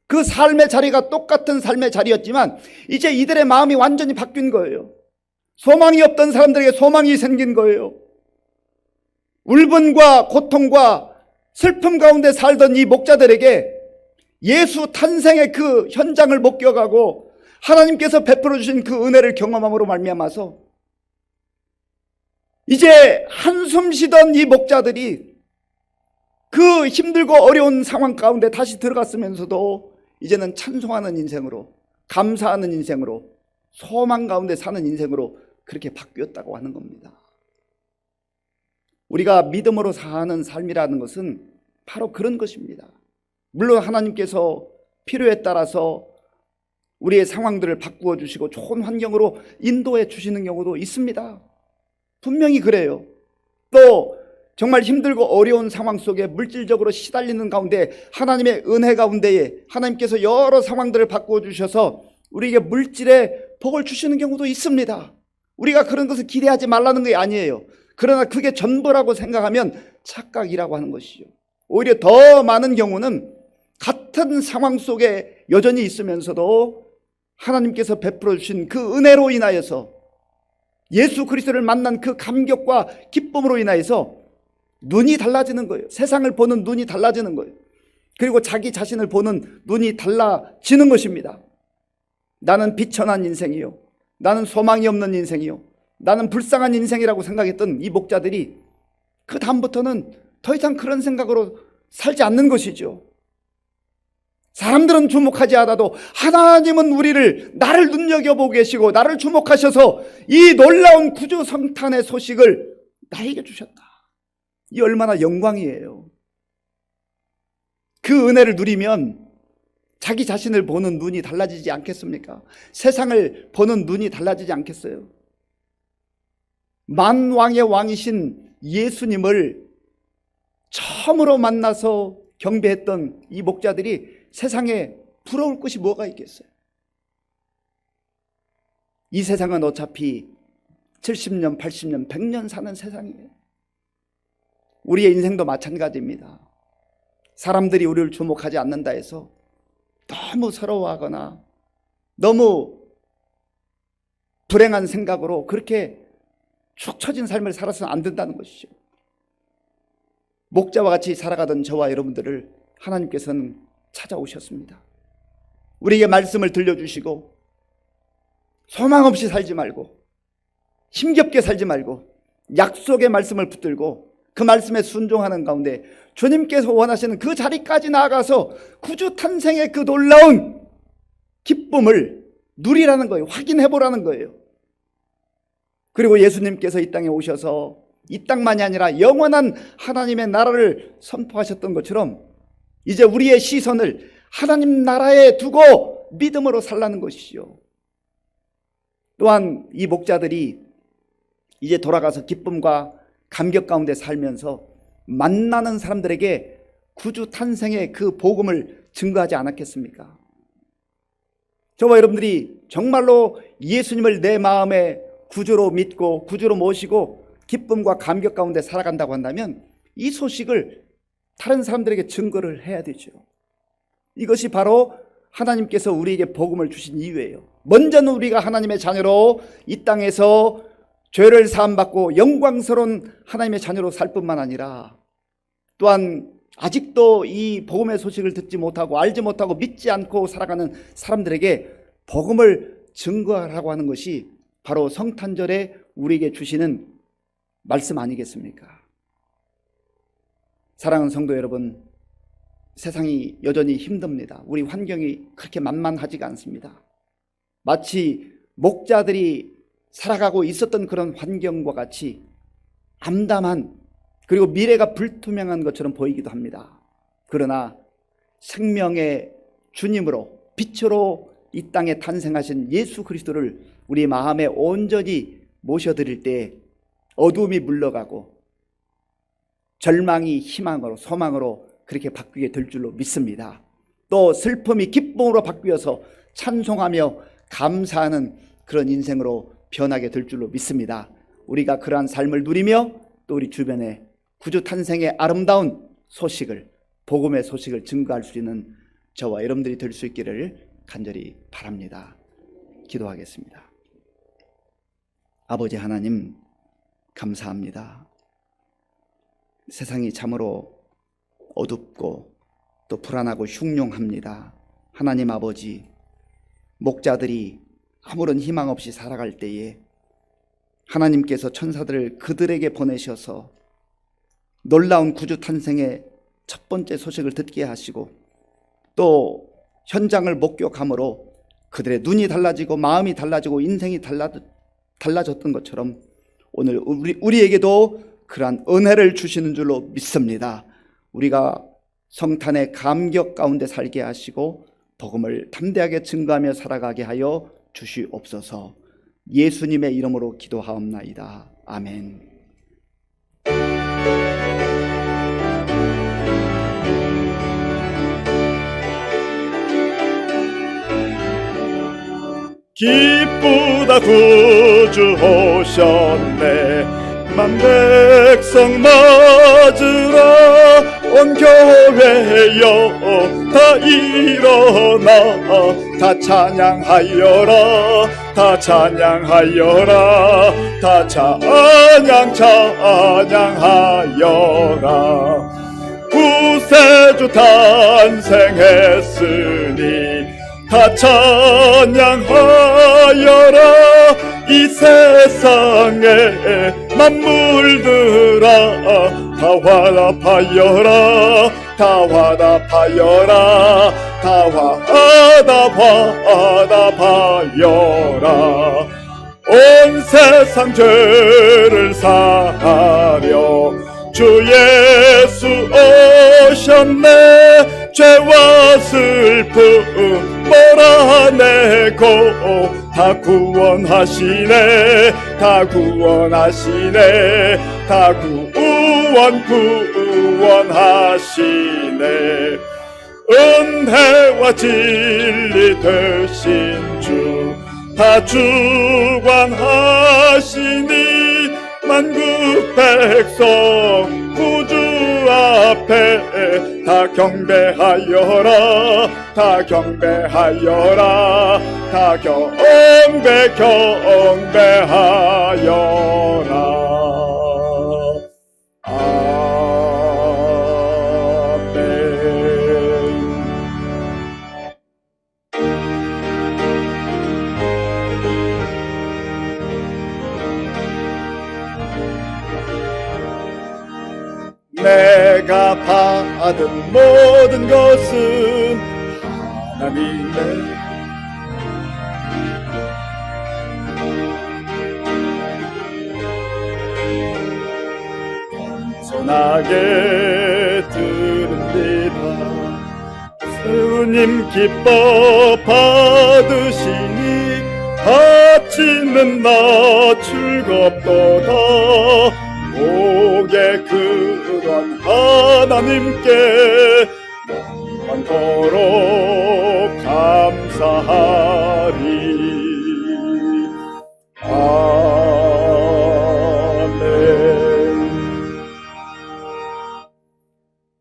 그 삶의 자리가 똑같은 삶의 자리였지만 이제 이들의 마음이 완전히 바뀐 거예요. 소망이 없던 사람들에게 소망이 생긴 거예요. 울분과 고통과 슬픔 가운데 살던 이 목자들에게 예수 탄생의 그 현장을 목격하고 하나님께서 베풀어 주신 그 은혜를 경험함으로 말미암아서 이제 한숨 쉬던 이 목자들이 그 힘들고 어려운 상황 가운데 다시 들어갔으면서도 이제는 찬송하는 인생으로, 감사하는 인생으로, 소망 가운데 사는 인생으로 그렇게 바뀌었다고 하는 겁니다. 우리가 믿음으로 사는 삶이라는 것은 바로 그런 것입니다. 물론 하나님께서 필요에 따라서 우리의 상황들을 바꾸어 주시고 좋은 환경으로 인도해 주시는 경우도 있습니다. 분명히 그래요. 또 정말 힘들고 어려운 상황 속에 물질적으로 시달리는 가운데 하나님의 은혜 가운데에 하나님께서 여러 상황들을 바꾸어 주셔서 우리에게 물질의 복을 주시는 경우도 있습니다. 우리가 그런 것을 기대하지 말라는 게 아니에요. 그러나 그게 전부라고 생각하면 착각이라고 하는 것이죠. 오히려 더 많은 경우는 같은 상황 속에 여전히 있으면서도 하나님께서 베풀어 주신 그 은혜로 인하여서, 예수 그리스도를 만난 그 감격과 기쁨으로 인하여서 눈이 달라지는 거예요. 세상을 보는 눈이 달라지는 거예요. 그리고 자기 자신을 보는 눈이 달라지는 것입니다. 나는 비천한 인생이요, 나는 소망이 없는 인생이요, 나는 불쌍한 인생이라고 생각했던 이 목자들이 그 다음부터는 더 이상 그런 생각으로 살지 않는 것이죠. 사람들은 주목하지 않아도 하나님은 나를 눈여겨보고 계시고 나를 주목하셔서 이 놀라운 구주 성탄의 소식을 나에게 주셨다. 이 얼마나 영광이에요. 그 은혜를 누리면 자기 자신을 보는 눈이 달라지지 않겠습니까? 세상을 보는 눈이 달라지지 않겠어요? 만왕의 왕이신 예수님을 처음으로 만나서 경배했던 이 목자들이 세상에 부러울 것이 뭐가 있겠어요? 이 세상은 어차피 70년, 80년, 100년 사는 세상이에요. 우리의 인생도 마찬가지입니다. 사람들이 우리를 주목하지 않는다 해서 너무 서러워하거나 너무 불행한 생각으로 그렇게 축 처진 삶을 살아서는 안 된다는 것이죠. 목자와 같이 살아가던 저와 여러분들을 하나님께서는 찾아오셨습니다. 우리에게 말씀을 들려주시고 소망 없이 살지 말고 힘겹게 살지 말고 약속의 말씀을 붙들고 그 말씀에 순종하는 가운데 주님께서 원하시는 그 자리까지 나아가서 구주 탄생의 그 놀라운 기쁨을 누리라는 거예요. 확인해보라는 거예요. 그리고 예수님께서 이 땅에 오셔서 이 땅만이 아니라 영원한 하나님의 나라를 선포하셨던 것처럼 이제 우리의 시선을 하나님 나라에 두고 믿음으로 살라는 것이죠. 또한 이 목자들이 이제 돌아가서 기쁨과 감격 가운데 살면서 만나는 사람들에게 구주 탄생의 그 복음을 증거하지 않았겠습니까? 저와 여러분들이 정말로 예수님을 내 마음의 구주로 믿고 구주로 모시고 기쁨과 감격 가운데 살아간다고 한다면 이 소식을 다른 사람들에게 증거를 해야 되죠. 이것이 바로 하나님께서 우리에게 복음을 주신 이유예요. 먼저는 우리가 하나님의 자녀로 이 땅에서 죄를 사함받고 영광스러운 하나님의 자녀로 살 뿐만 아니라 또한 아직도 이 복음의 소식을 듣지 못하고 알지 못하고 믿지 않고 살아가는 사람들에게 복음을 증거하라고 하는 것이 바로 성탄절에 우리에게 주시는 말씀 아니겠습니까? 사랑하는 성도 여러분, 세상이 여전히 힘듭니다. 우리 환경이 그렇게 만만하지가 않습니다. 마치 목자들이 살아가고 있었던 그런 환경과 같이 암담한, 그리고 미래가 불투명한 것처럼 보이기도 합니다. 그러나 생명의 주님으로, 빛으로 이 땅에 탄생하신 예수 그리스도를 우리 마음에 온전히 모셔드릴 때 어두움이 물러가고 절망이 희망으로, 소망으로 그렇게 바뀌게 될 줄로 믿습니다. 또 슬픔이 기쁨으로 바뀌어서 찬송하며 감사하는 그런 인생으로 변하게 될 줄로 믿습니다. 우리가 그러한 삶을 누리며 또 우리 주변에 구주 탄생의 아름다운 소식을, 복음의 소식을 증거할 수 있는 저와 여러분들이 될 수 있기를 간절히 바랍니다. 기도하겠습니다. 아버지 하나님, 감사합니다. 세상이 참으로 어둡고 또 불안하고 흉흉합니다. 하나님 아버지, 목자들이 아무런 희망 없이 살아갈 때에 하나님께서 천사들을 그들에게 보내셔서 놀라운 구주 탄생의 첫 번째 소식을 듣게 하시고 또 현장을 목격함으로 그들의 눈이 달라지고 마음이 달라지고 인생이 달라졌던 것처럼 오늘 우리에게도 그러한 은혜를 주시는 줄로 믿습니다. 우리가 성탄의 감격 가운데 살게 하시고 복음을 담대하게 증거하며 살아가게 하여 주시옵소서. 예수님의 이름으로 기도하옵나이다. 아멘. 기쁘다 구주 오셨네. 만백성 맞으라. 온 교회여 다 일어나. 다 찬양하여라. 다 찬양하여라. 다 찬양하여라. 구세주 탄생했으니 다 찬양하여라. 이 세상에 만물들아 다 화답하여라. 다 화답하여라. 다 화답하여라. 온 세상 죄를 사하려 주 예수 오셨네. 죄와 슬픔 몰아내고 다 구원하시네. 다 구원하시네. 다 구원하시네. 은혜와 진리 되신 주 다 주관하시니 만국 백성 구주 앞에 다 경배하여라. 다 경배하여라. 다 경배하여라. 내가 받은 모든 것은 하나님의 겸손하게 들으리라. 주님 기뻐 받으시니 바치는 나 즐겁도다. 오게 그런 하나님께 영원토록 감사하리. 아멘.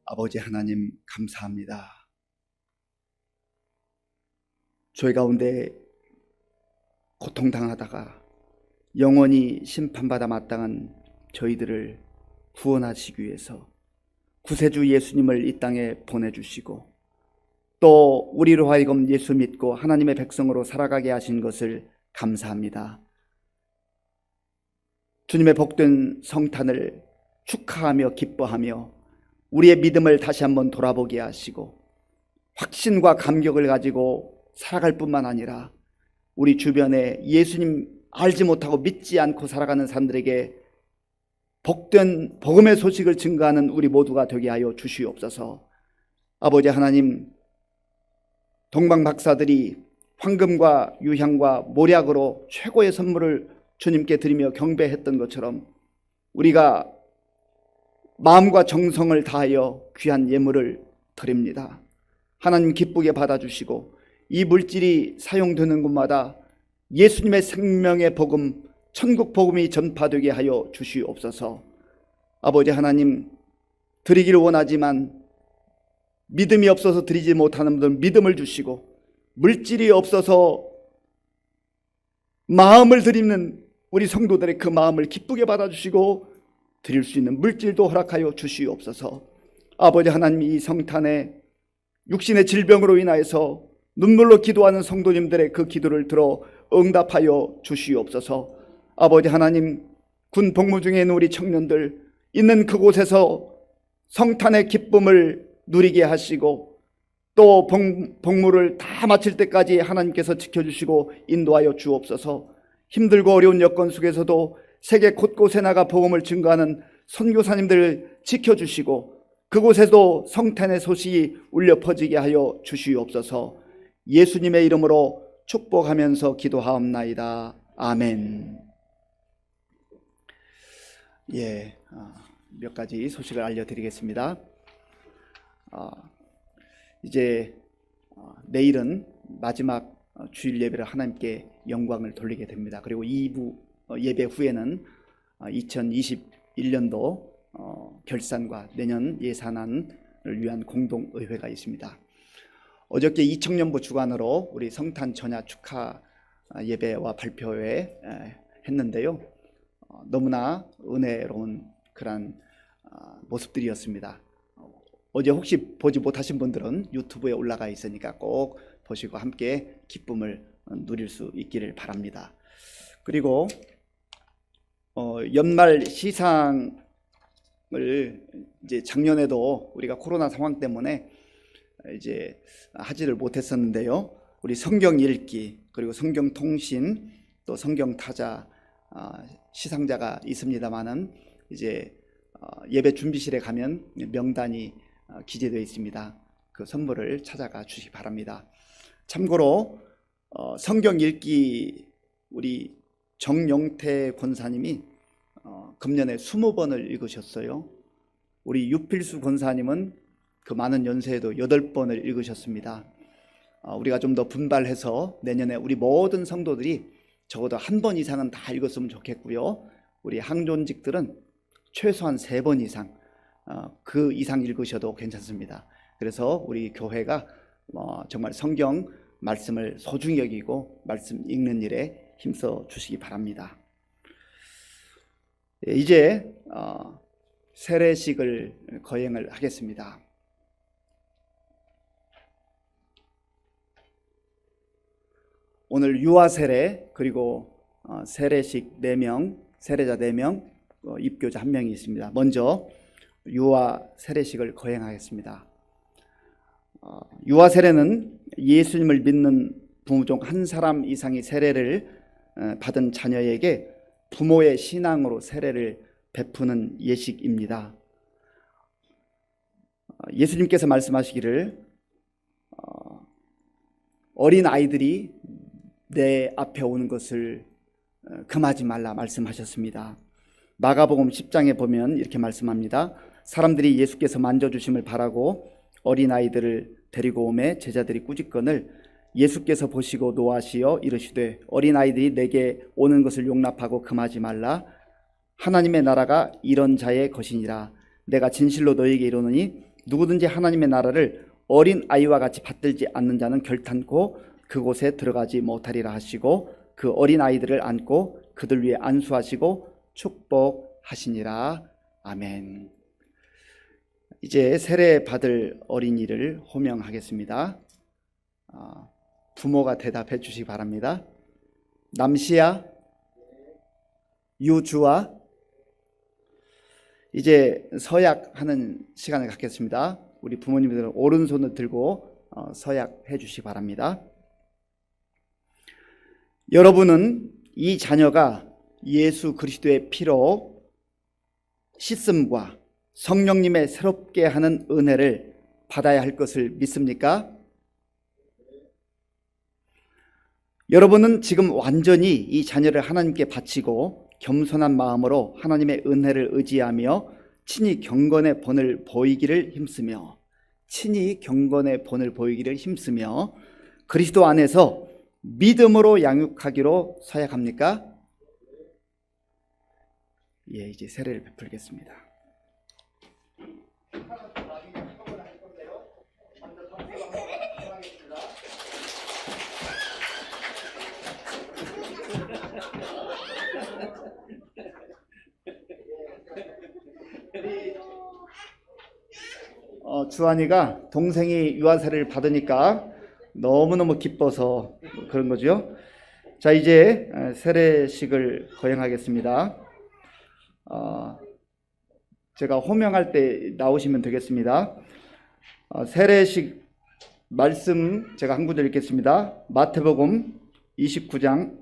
아버지 하나님 감사합니다. 죄 가운데 고통당하다가 영원히 심판받아 마땅한 저희들을 구원하시기 위해서 구세주 예수님을 이 땅에 보내주시고 또 우리로 하여금 예수 믿고 하나님의 백성으로 살아가게 하신 것을 감사합니다. 주님의 복된 성탄을 축하하며 기뻐하며 우리의 믿음을 다시 한번 돌아보게 하시고 확신과 감격을 가지고 살아갈 뿐만 아니라 우리 주변에 예수님 알지 못하고 믿지 않고 살아가는 사람들에게 복된 복음의 소식을 증거하는 우리 모두가 되게 하여 주시옵소서. 아버지 하나님, 동방 박사들이 황금과 유향과 모략으로 최고의 선물을 주님께 드리며 경배했던 것처럼 우리가 마음과 정성을 다하여 귀한 예물을 드립니다. 하나님 기쁘게 받아주시고 이 물질이 사용되는 곳마다 예수님의 생명의 복음, 천국 복음이 전파되게 하여 주시옵소서. 아버지 하나님, 드리기를 원하지만 믿음이 없어서 드리지 못하는 분들 믿음을 주시고, 물질이 없어서 마음을 드리는 우리 성도들의 그 마음을 기쁘게 받아주시고 드릴 수 있는 물질도 허락하여 주시옵소서. 아버지 하나님, 이 성탄에 육신의 질병으로 인하여서 눈물로 기도하는 성도님들의 그 기도를 들어 응답하여 주시옵소서. 아버지 하나님, 군 복무 중에 있는 우리 청년들 있는 그곳에서 성탄의 기쁨을 누리게 하시고 또 복무를 다 마칠 때까지 하나님께서 지켜주시고 인도하여 주옵소서. 힘들고 어려운 여건 속에서도 세계 곳곳에 나가 복음을 증거하는 선교사님들 지켜주시고 그곳에도 성탄의 소식이 울려 퍼지게 하여 주시옵소서. 예수님의 이름으로 축복하면서 기도하옵나이다. 아멘. 몇 가지 소식을 알려드리겠습니다. 이제 내일은 마지막 주일 예배를 하나님께 영광을 돌리게 됩니다. 그리고 2부 예배 후에는 2021년도 결산과 내년 예산안을 위한 공동의회가 있습니다. 어저께 이청년부 주관으로 우리 성탄 전야 축하 예배와 발표회 했는데요. 너무나 은혜로운 그런 모습들이었습니다. 어제 혹시 보지 못하신 분들은 유튜브에 올라가 있으니까 꼭 보시고 함께 기쁨을 누릴 수 있기를 바랍니다. 그리고 연말 시상을 이제 작년에도 우리가 코로나 상황 때문에 이제 하지를 못했었는데요. 우리 성경 읽기 그리고 성경 통신 또 성경 타자 시상자가 있습니다만은 이제 예배 준비실에 가면 명단이 기재되어 있습니다. 그 선물을 찾아가 주시기 바랍니다. 참고로 성경 읽기 우리 정영태 권사님이 금년에 20번을 읽으셨어요. 우리 유필수 권사님은 그 많은 연세에도 8번을 읽으셨습니다. 우리가 좀 더 분발해서 내년에 우리 모든 성도들이 적어도 1번 이상은 다 읽었으면 좋겠고요. 우리 항존직들은 최소한 3번 이상 그 이상 읽으셔도 괜찮습니다. 그래서 우리 교회가 정말 성경 말씀을 소중히 여기고 말씀 읽는 일에 힘써 주시기 바랍니다. 이제 세례식을 거행을 하겠습니다. 오늘 유아 세례 그리고 세례식 4명, 세례자 4명, 입교자 1명이 있습니다. 먼저 유아 세례식을 거행하겠습니다. 유아 세례는 예수님을 믿는 부모 중 한 사람 이상이 세례를 받은 자녀에게 부모의 신앙으로 세례를 베푸는 예식입니다. 예수님께서 말씀하시기를 어린 아이들이 내 앞에 오는 것을 금하지 말라 말씀하셨습니다. 마가복음 10장에 보면 이렇게 말씀합니다. 사람들이 예수께서 만져주심을 바라고 어린아이들을 데리고 오매 제자들이 꾸짖건을 예수께서 보시고 노하시어 이르시되 어린아이들이 내게 오는 것을 용납하고 금하지 말라. 하나님의 나라가 이런 자의 것이니라. 내가 진실로 너희에게 이르노니 누구든지 하나님의 나라를 어린아이와 같이 받들지 않는 자는 결탄코 그곳에 들어가지 못하리라 하시고 그 어린 아이들을 안고 그들 위에 안수하시고 축복하시니라. 아멘. 이제 세례 받을 어린이를 호명하겠습니다. 부모가 대답해 주시기 바랍니다. 남시야, 유주아. 이제 서약하는 시간을 갖겠습니다. 우리 부모님들은 오른손을 들고 서약해 주시기 바랍니다. 여러분은 이 자녀가 예수 그리스도의 피로 씻음과 성령님의 새롭게 하는 은혜를 받아야 할 것을 믿습니까? 여러분은 지금 완전히 이 자녀를 하나님께 바치고 겸손한 마음으로 하나님의 은혜를 의지하며 친히 경건의 본을 보이기를 힘쓰며 그리스도 안에서 믿음으로 양육하기로 서약합니까? 예, 이제 세례를 베풀겠습니다. 주한이가 동생이 유아세례를 받으니까 너무너무 기뻐서 그런 거죠. 자, 이제 세례식을 거행하겠습니다. 제가 호명할 때 나오시면 되겠습니다. 세례식 말씀 제가 한 구절 읽겠습니다. 마태복음 28장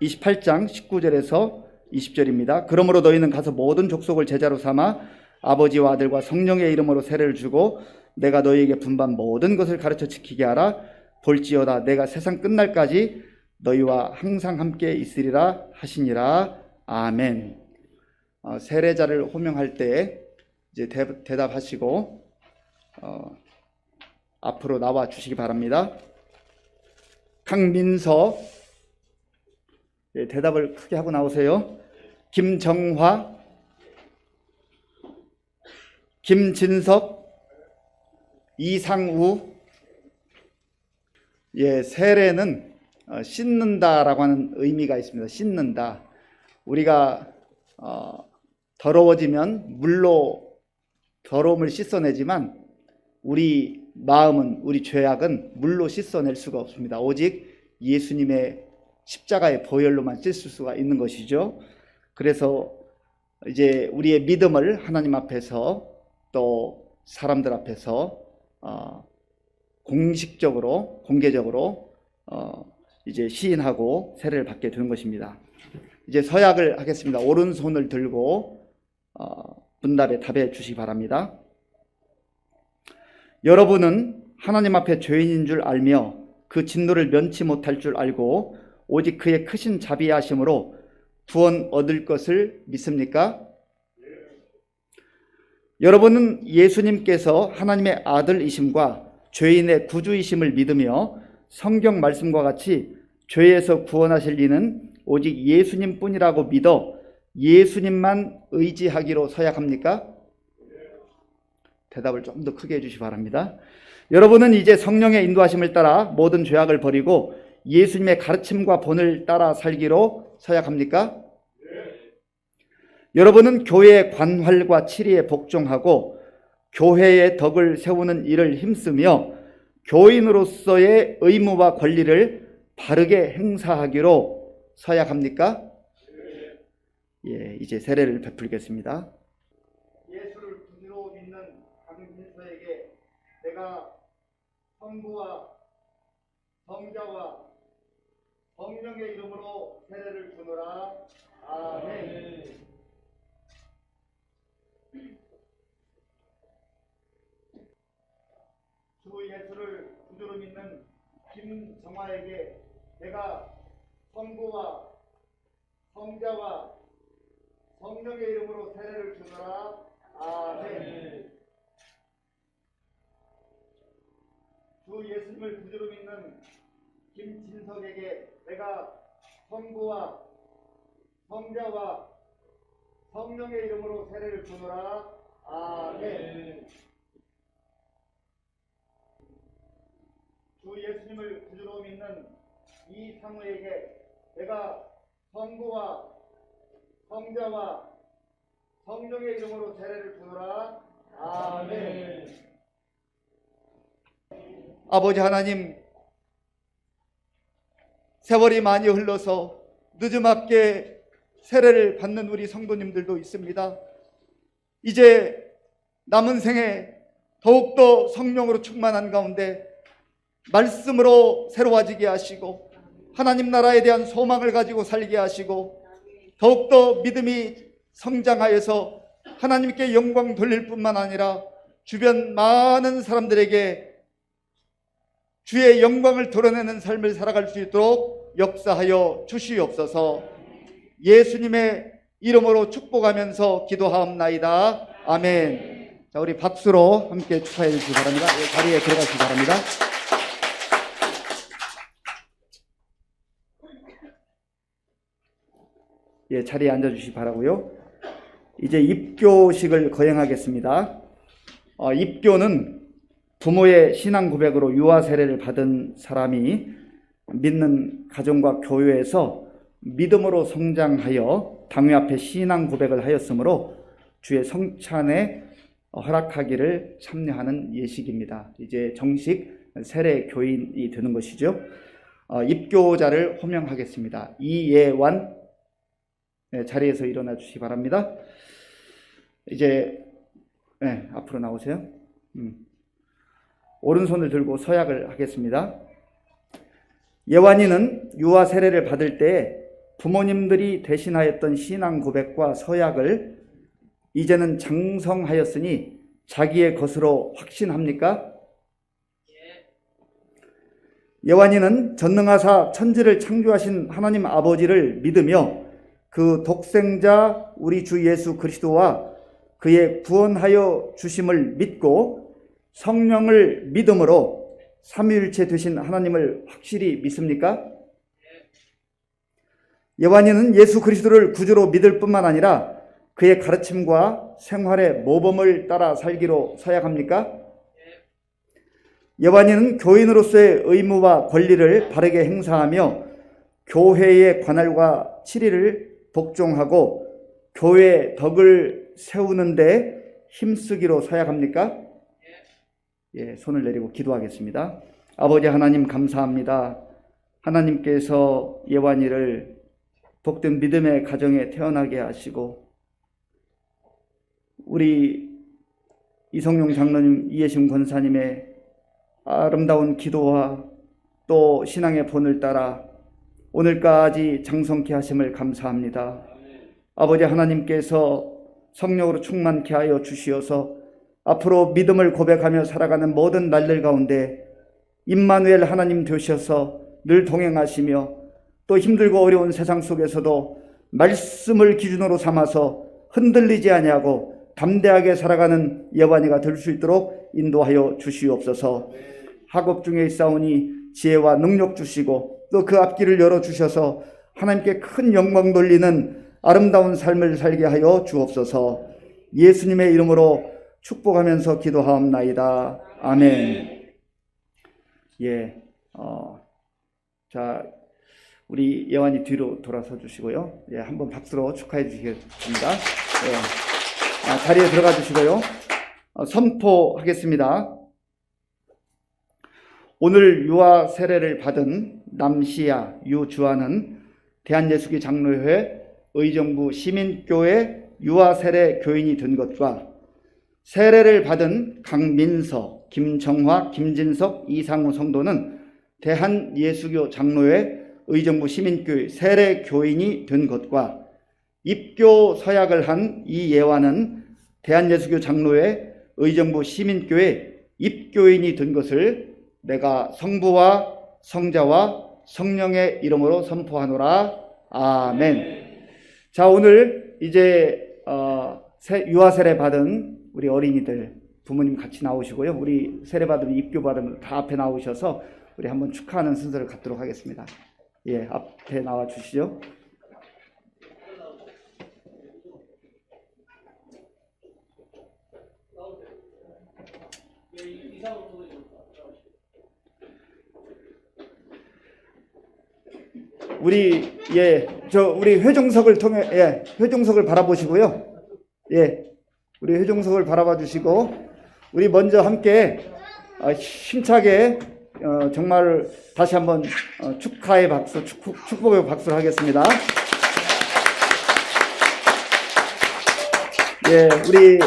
19절에서 20절입니다. 그러므로 너희는 가서 모든 족속을 제자로 삼아 아버지와 아들과 성령의 이름으로 세례를 주고 내가 너희에게 분반 모든 것을 가르쳐 지키게 하라. 볼지어다 내가 세상 끝날까지 너희와 항상 함께 있으리라 하시니라. 아멘. 세례자를 호명할 때 이제 대답하시고 앞으로 나와 주시기 바랍니다. 강민서, 예, 대답을 크게 하고 나오세요. 김정화, 김진석, 이상우. 예, 세례는 씻는다라고 하는 의미가 있습니다. 씻는다. 우리가 더러워지면 물로 더러움을 씻어내지만 우리 마음은, 우리 죄악은 물로 씻어낼 수가 없습니다. 오직 예수님의 십자가의 보혈로만 씻을 수가 있는 것이죠. 그래서 이제 우리의 믿음을 하나님 앞에서 또 사람들 앞에서 공식적으로, 공개적으로 이제 시인하고 세례를 받게 되는 것입니다. 이제 서약을 하겠습니다. 오른손을 들고 문답에 답해 주시기 바랍니다. 여러분은 하나님 앞에 죄인인 줄 알며 그 진노를 면치 못할 줄 알고 오직 그의 크신 자비하심으로 구원 얻을 것을 믿습니까? 여러분은 예수님께서 하나님의 아들이심과 죄인의 구주이심을 믿으며 성경 말씀과 같이 죄에서 구원하실 이는 오직 예수님뿐이라고 믿어 예수님만 의지하기로 서약합니까? 대답을 좀 더 크게 해주시기 바랍니다. 여러분은 이제 성령의 인도하심을 따라 모든 죄악을 버리고 예수님의 가르침과 본을 따라 살기로 서약합니까? 여러분은 교회의 관활과 치리에 복종하고 교회의 덕을 세우는 일을 힘쓰며 교인으로서의 의무와 권리를 바르게 행사하기로 서약합니까? 예, 이제 세례를 베풀겠습니다. 예수를 구주로 믿는 강민서에게 내가 성부와 성자와 성령의 이름으로 세례를 주노라. 아멘. 주 예수를 구주로 믿는 김정화에게 내가 성부와 성자와 성령의 이름으로 세례를 주노라. 아멘. 주 예수님을 구주로 믿는 김진석에게 내가 성부와 성자와 성령의 이름으로 세례를 주노라. 아멘. 주 예수님을 구주로 믿는 이상우에게 내가 성부와 성자와 성령의 이름으로 세례를 부노라. 아멘. 아버지 하나님, 세월이 많이 흘러서 늦음맞게 세례를 받는 우리 성도님들도 있습니다. 이제 남은 생에 더욱더 성령으로 충만한 가운데 말씀으로 새로워지게 하시고 하나님 나라에 대한 소망을 가지고 살게 하시고 더욱더 믿음이 성장하여서 하나님께 영광 돌릴 뿐만 아니라 주변 많은 사람들에게 주의 영광을 드러내는 삶을 살아갈 수 있도록 역사하여 주시옵소서. 예수님의 이름으로 축복하면서 기도하옵나이다. 아멘. 자, 우리 박수로 함께 축하해 주시기 바랍니다. 자리에 들어가시기 바랍니다. 예, 자리에 앉아 주시기 바라고요. 이제 입교식을 거행하겠습니다. 입교는 부모의 신앙 고백으로 유아 세례를 받은 사람이 믿는 가정과 교회에서 믿음으로 성장하여 당회 앞에 신앙 고백을 하였으므로 주의 성찬에 허락하기를 참여하는 예식입니다. 이제 정식 세례 교인이 되는 것이죠. 입교자를 호명하겠습니다. 이예완, 네, 자리에서 일어나 주시기 바랍니다. 이제 앞으로 나오세요. 오른손을 들고 서약을 하겠습니다. 예완이는 유아 세례를 받을 때 부모님들이 대신하였던 신앙 고백과 서약을 이제는 장성하였으니 자기의 것으로 확신합니까? 예완이는 전능하사 천지를 창조하신 하나님 아버지를 믿으며 그 독생자 우리 주 예수 그리스도와 그의 구원하여 주심을 믿고 성령을 믿음으로 삼위일체 되신 하나님을 확실히 믿습니까? 예완이는 예수 그리스도를 구주로 믿을 뿐만 아니라 그의 가르침과 생활의 모범을 따라 살기로 서약합니까? 예완이는 교인으로서의 의무와 권리를 바르게 행사하며 교회의 관할과 치리를 복종하고 교회의 덕을 세우는데 힘쓰기로 서약합니까? 예, 손을 내리고 기도하겠습니다. 아버지 하나님 감사합니다. 하나님께서 예완이를 복된 믿음의 가정에 태어나게 하시고 우리 이성용 장로님, 이해심 권사님의 아름다운 기도와 또 신앙의 본을 따라 오늘까지 장성케 하심을 감사합니다. 아버지 하나님께서 성령으로 충만케 하여 주시어서 앞으로 믿음을 고백하며 살아가는 모든 날들 가운데 임마누엘 하나님 되셔서 늘 동행하시며 또 힘들고 어려운 세상 속에서도 말씀을 기준으로 삼아서 흔들리지 아니하고 담대하게 살아가는 예완이가 될 수 있도록 인도하여 주시옵소서. 학업 중에 있사오니 지혜와 능력 주시고 또 그 앞길을 열어주셔서 하나님께 큰 영광 돌리는 아름다운 삶을 살게 하여 주옵소서. 예수님의 이름으로 축복하면서 기도하옵나이다. 아멘. 예, 자, 우리 예완이 뒤로 돌아서 주시고요. 예, 한번 박수로 축하해 주시겠습니다. 예, 자리에 들어가 주시고요. 선포하겠습니다. 오늘 유아 세례를 받은 남시야 유주아는 대한예수교 장로회 의정부 시민교회 유아 세례 교인이 된 것과 세례를 받은 강민서, 김정화, 김진석, 이상우 성도는 대한예수교 장로회 의정부 시민교회 세례 교인이 된 것과 입교 서약을 한 이예완은 대한예수교 장로회 의정부 시민교회 입교인이 된 것을 내가 성부와 성자와 성령의 이름으로 선포하노라. 아멘. 자, 오늘 이제 유아 세례 받은 우리 어린이들 부모님 같이 나오시고요. 우리 세례 받으면 입교 받으면 다 앞에 나오셔서 우리 한번 축하하는 순서를 갖도록 하겠습니다. 예, 앞에 나와 주시죠. 우리 회종석을 통해 회종석을 바라보시고요. 우리 회종석을 바라봐 주시고 우리 먼저 함께 힘차게 정말 다시 한번 축하의 박수, 축복의 박수를 하겠습니다. 우리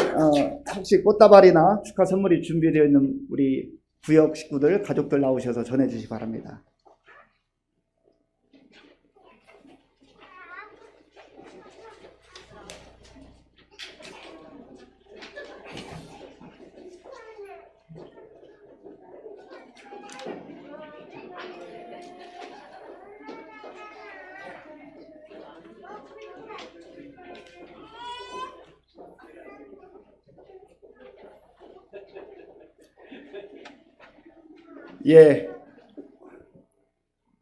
혹시 꽃다발이나 축하 선물이 준비되어 있는 우리 구역 식구들, 가족들 나오셔서 전해주시기 바랍니다.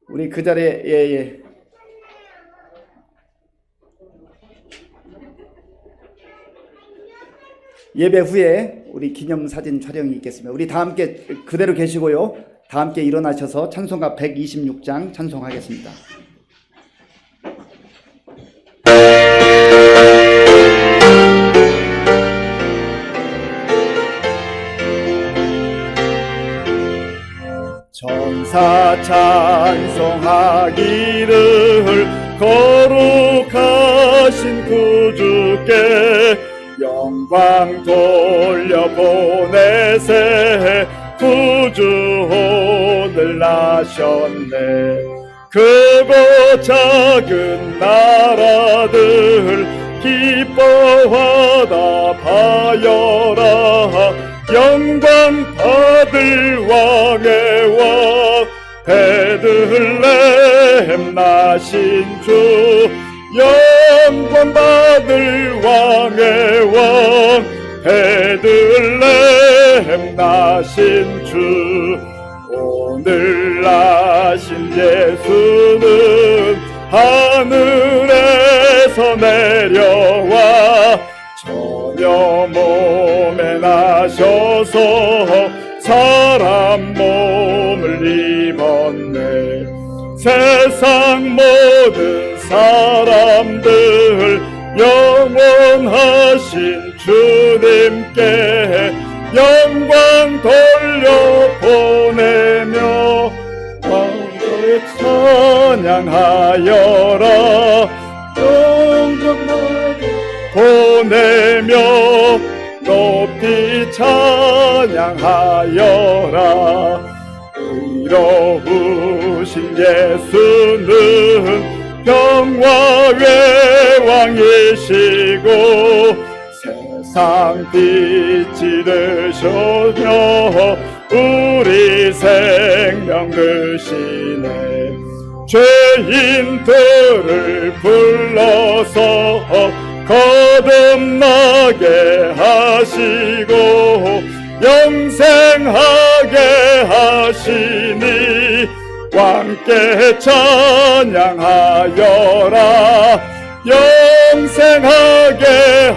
우리 그 자리에 예배 후에 우리 기념사진 촬영이 있겠습니다. 우리 다 함께 그대로 계시고요. 다 함께 일어나셔서 찬송가 126장 찬송하겠습니다. 천사 찬송하기를 거룩하신 구주께 영광 돌려보내세 구주혼을 나셨네. 크고 작은 나라들 기뻐하다 바여라. 영광 받을 왕의 왕 베들레헴 나신 주. 영광 받을 왕의 왕 베들레헴 나신 주. 오늘 나신 예수는 하늘에서 내려와 처녀 몸에 나셔서 사람 몸을 입었네. 세상 모든 사람들 영원하신 주님께 영광 돌려보내며 왕도에 찬양하여라. 영광 보내며 높이 찬양하여라. 의로우신 예수는 평화의 왕이시고 세상 빛이 되셔며 우리 생명 되시네. 죄인들을 불러서 거듭나게 하시고 영생하게 하시니 왕께 찬양하여라. 영생하게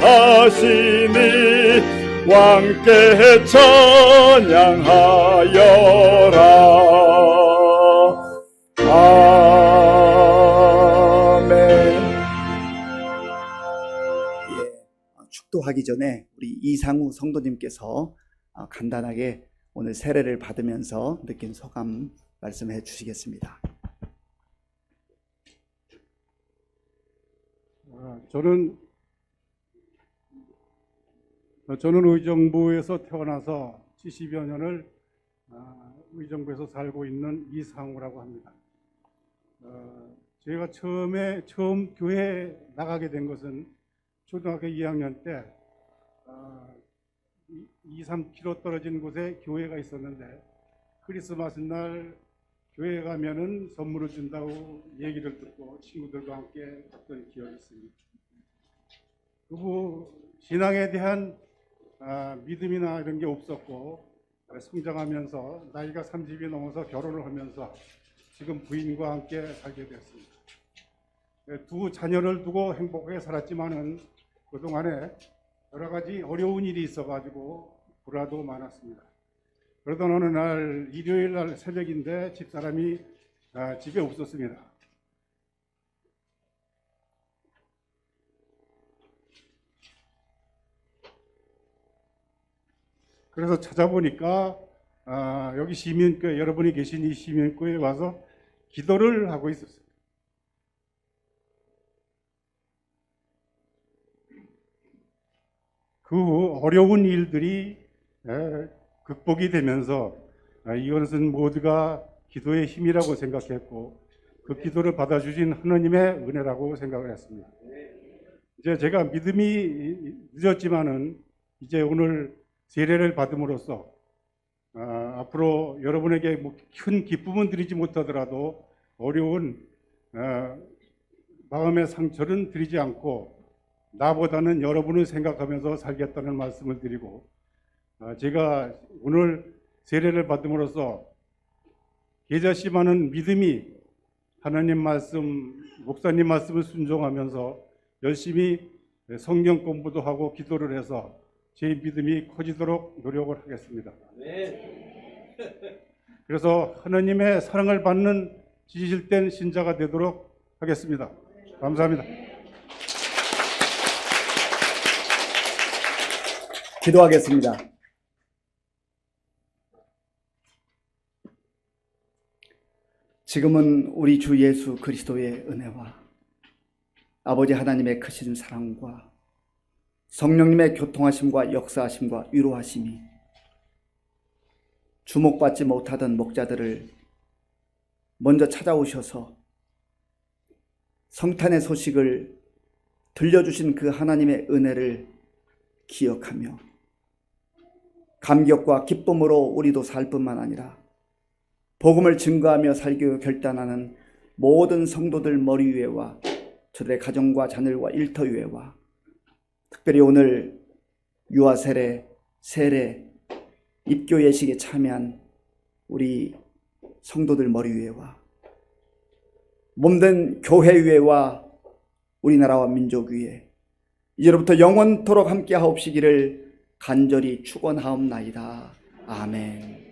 하시니 왕께 찬양하여라. 아멘. 축도하기 전에 우리 이상우 성도님께서 간단하게 오늘 세례를 받으면서 느낀 소감 말씀해 주시겠습니다. 저는 의정부에서 태어나서 70여 년을 의정부에서 살고 있는 이상우라고 합니다. 제가 처음 교회에 나가게 된 것은 초등학교 2학년 때 2-3km 떨어진 곳에 교회가 있었는데 크리스마스 날 교회에 가면은 선물을 준다고 얘기를 듣고 친구들과 함께 갔던 기억이 있습니다. 그리고 신앙에 대한 믿음이나 이런 게 없었고 성장하면서 나이가 30이 넘어서 결혼을 하면서 지금 부인과 함께 살게 됐습니다. 두 자녀를 두고 행복하게 살았지만은 그동안에 여러 가지 어려운 일이 있어가지고 불화도 많았습니다. 그러던 어느 날 일요일 날 새벽인데 집사람이 집에 없었습니다. 그래서 찾아보니까 여기 시민교회, 여러분이 계신 이 시민교회에 와서 기도를 하고 있었어요. 그 후 어려운 일들이 극복이 되면서 이것은 모두가 기도의 힘이라고 생각했고 그 기도를 받아주신 하나님의 은혜라고 생각을 했습니다. 이제 제가 믿음이 늦었지만은 이제 오늘 세례를 받음으로써 앞으로 여러분에게 큰 기쁨은 드리지 못하더라도 어려운 마음의 상처는 드리지 않고 나보다는 여러분을 생각하면서 살겠다는 말씀을 드리고 제가 오늘 세례를 받음으로써 계자씨만은 믿음이 하나님 말씀, 목사님 말씀을 순종하면서 열심히 성경 공부도 하고 기도를 해서 제 믿음이 커지도록 노력을 하겠습니다. 그래서 하나님의 사랑을 받는 지실된 신자가 되도록 하겠습니다. 감사합니다. 기도하겠습니다. 지금은 우리 주 예수 그리스도의 은혜와 아버지 하나님의 크신 사랑과 성령님의 교통하심과 역사하심과 위로하심이 주목받지 못하던 목자들을 먼저 찾아오셔서 성탄의 소식을 들려주신 그 하나님의 은혜를 기억하며 감격과 기쁨으로 우리도 살 뿐만 아니라 복음을 증거하며 살기로 결단하는 모든 성도들 머리 위에와 저들의 가정과 자녀과 일터 위에와 특별히 오늘 유아 세례, 세례, 입교 예식에 참여한 우리 성도들 머리 위에와 몸된 교회 위에와 우리나라와 민족 위에 이제로부터 영원토록 함께 하옵시기를 간절히 축원하옵나이다. 아멘.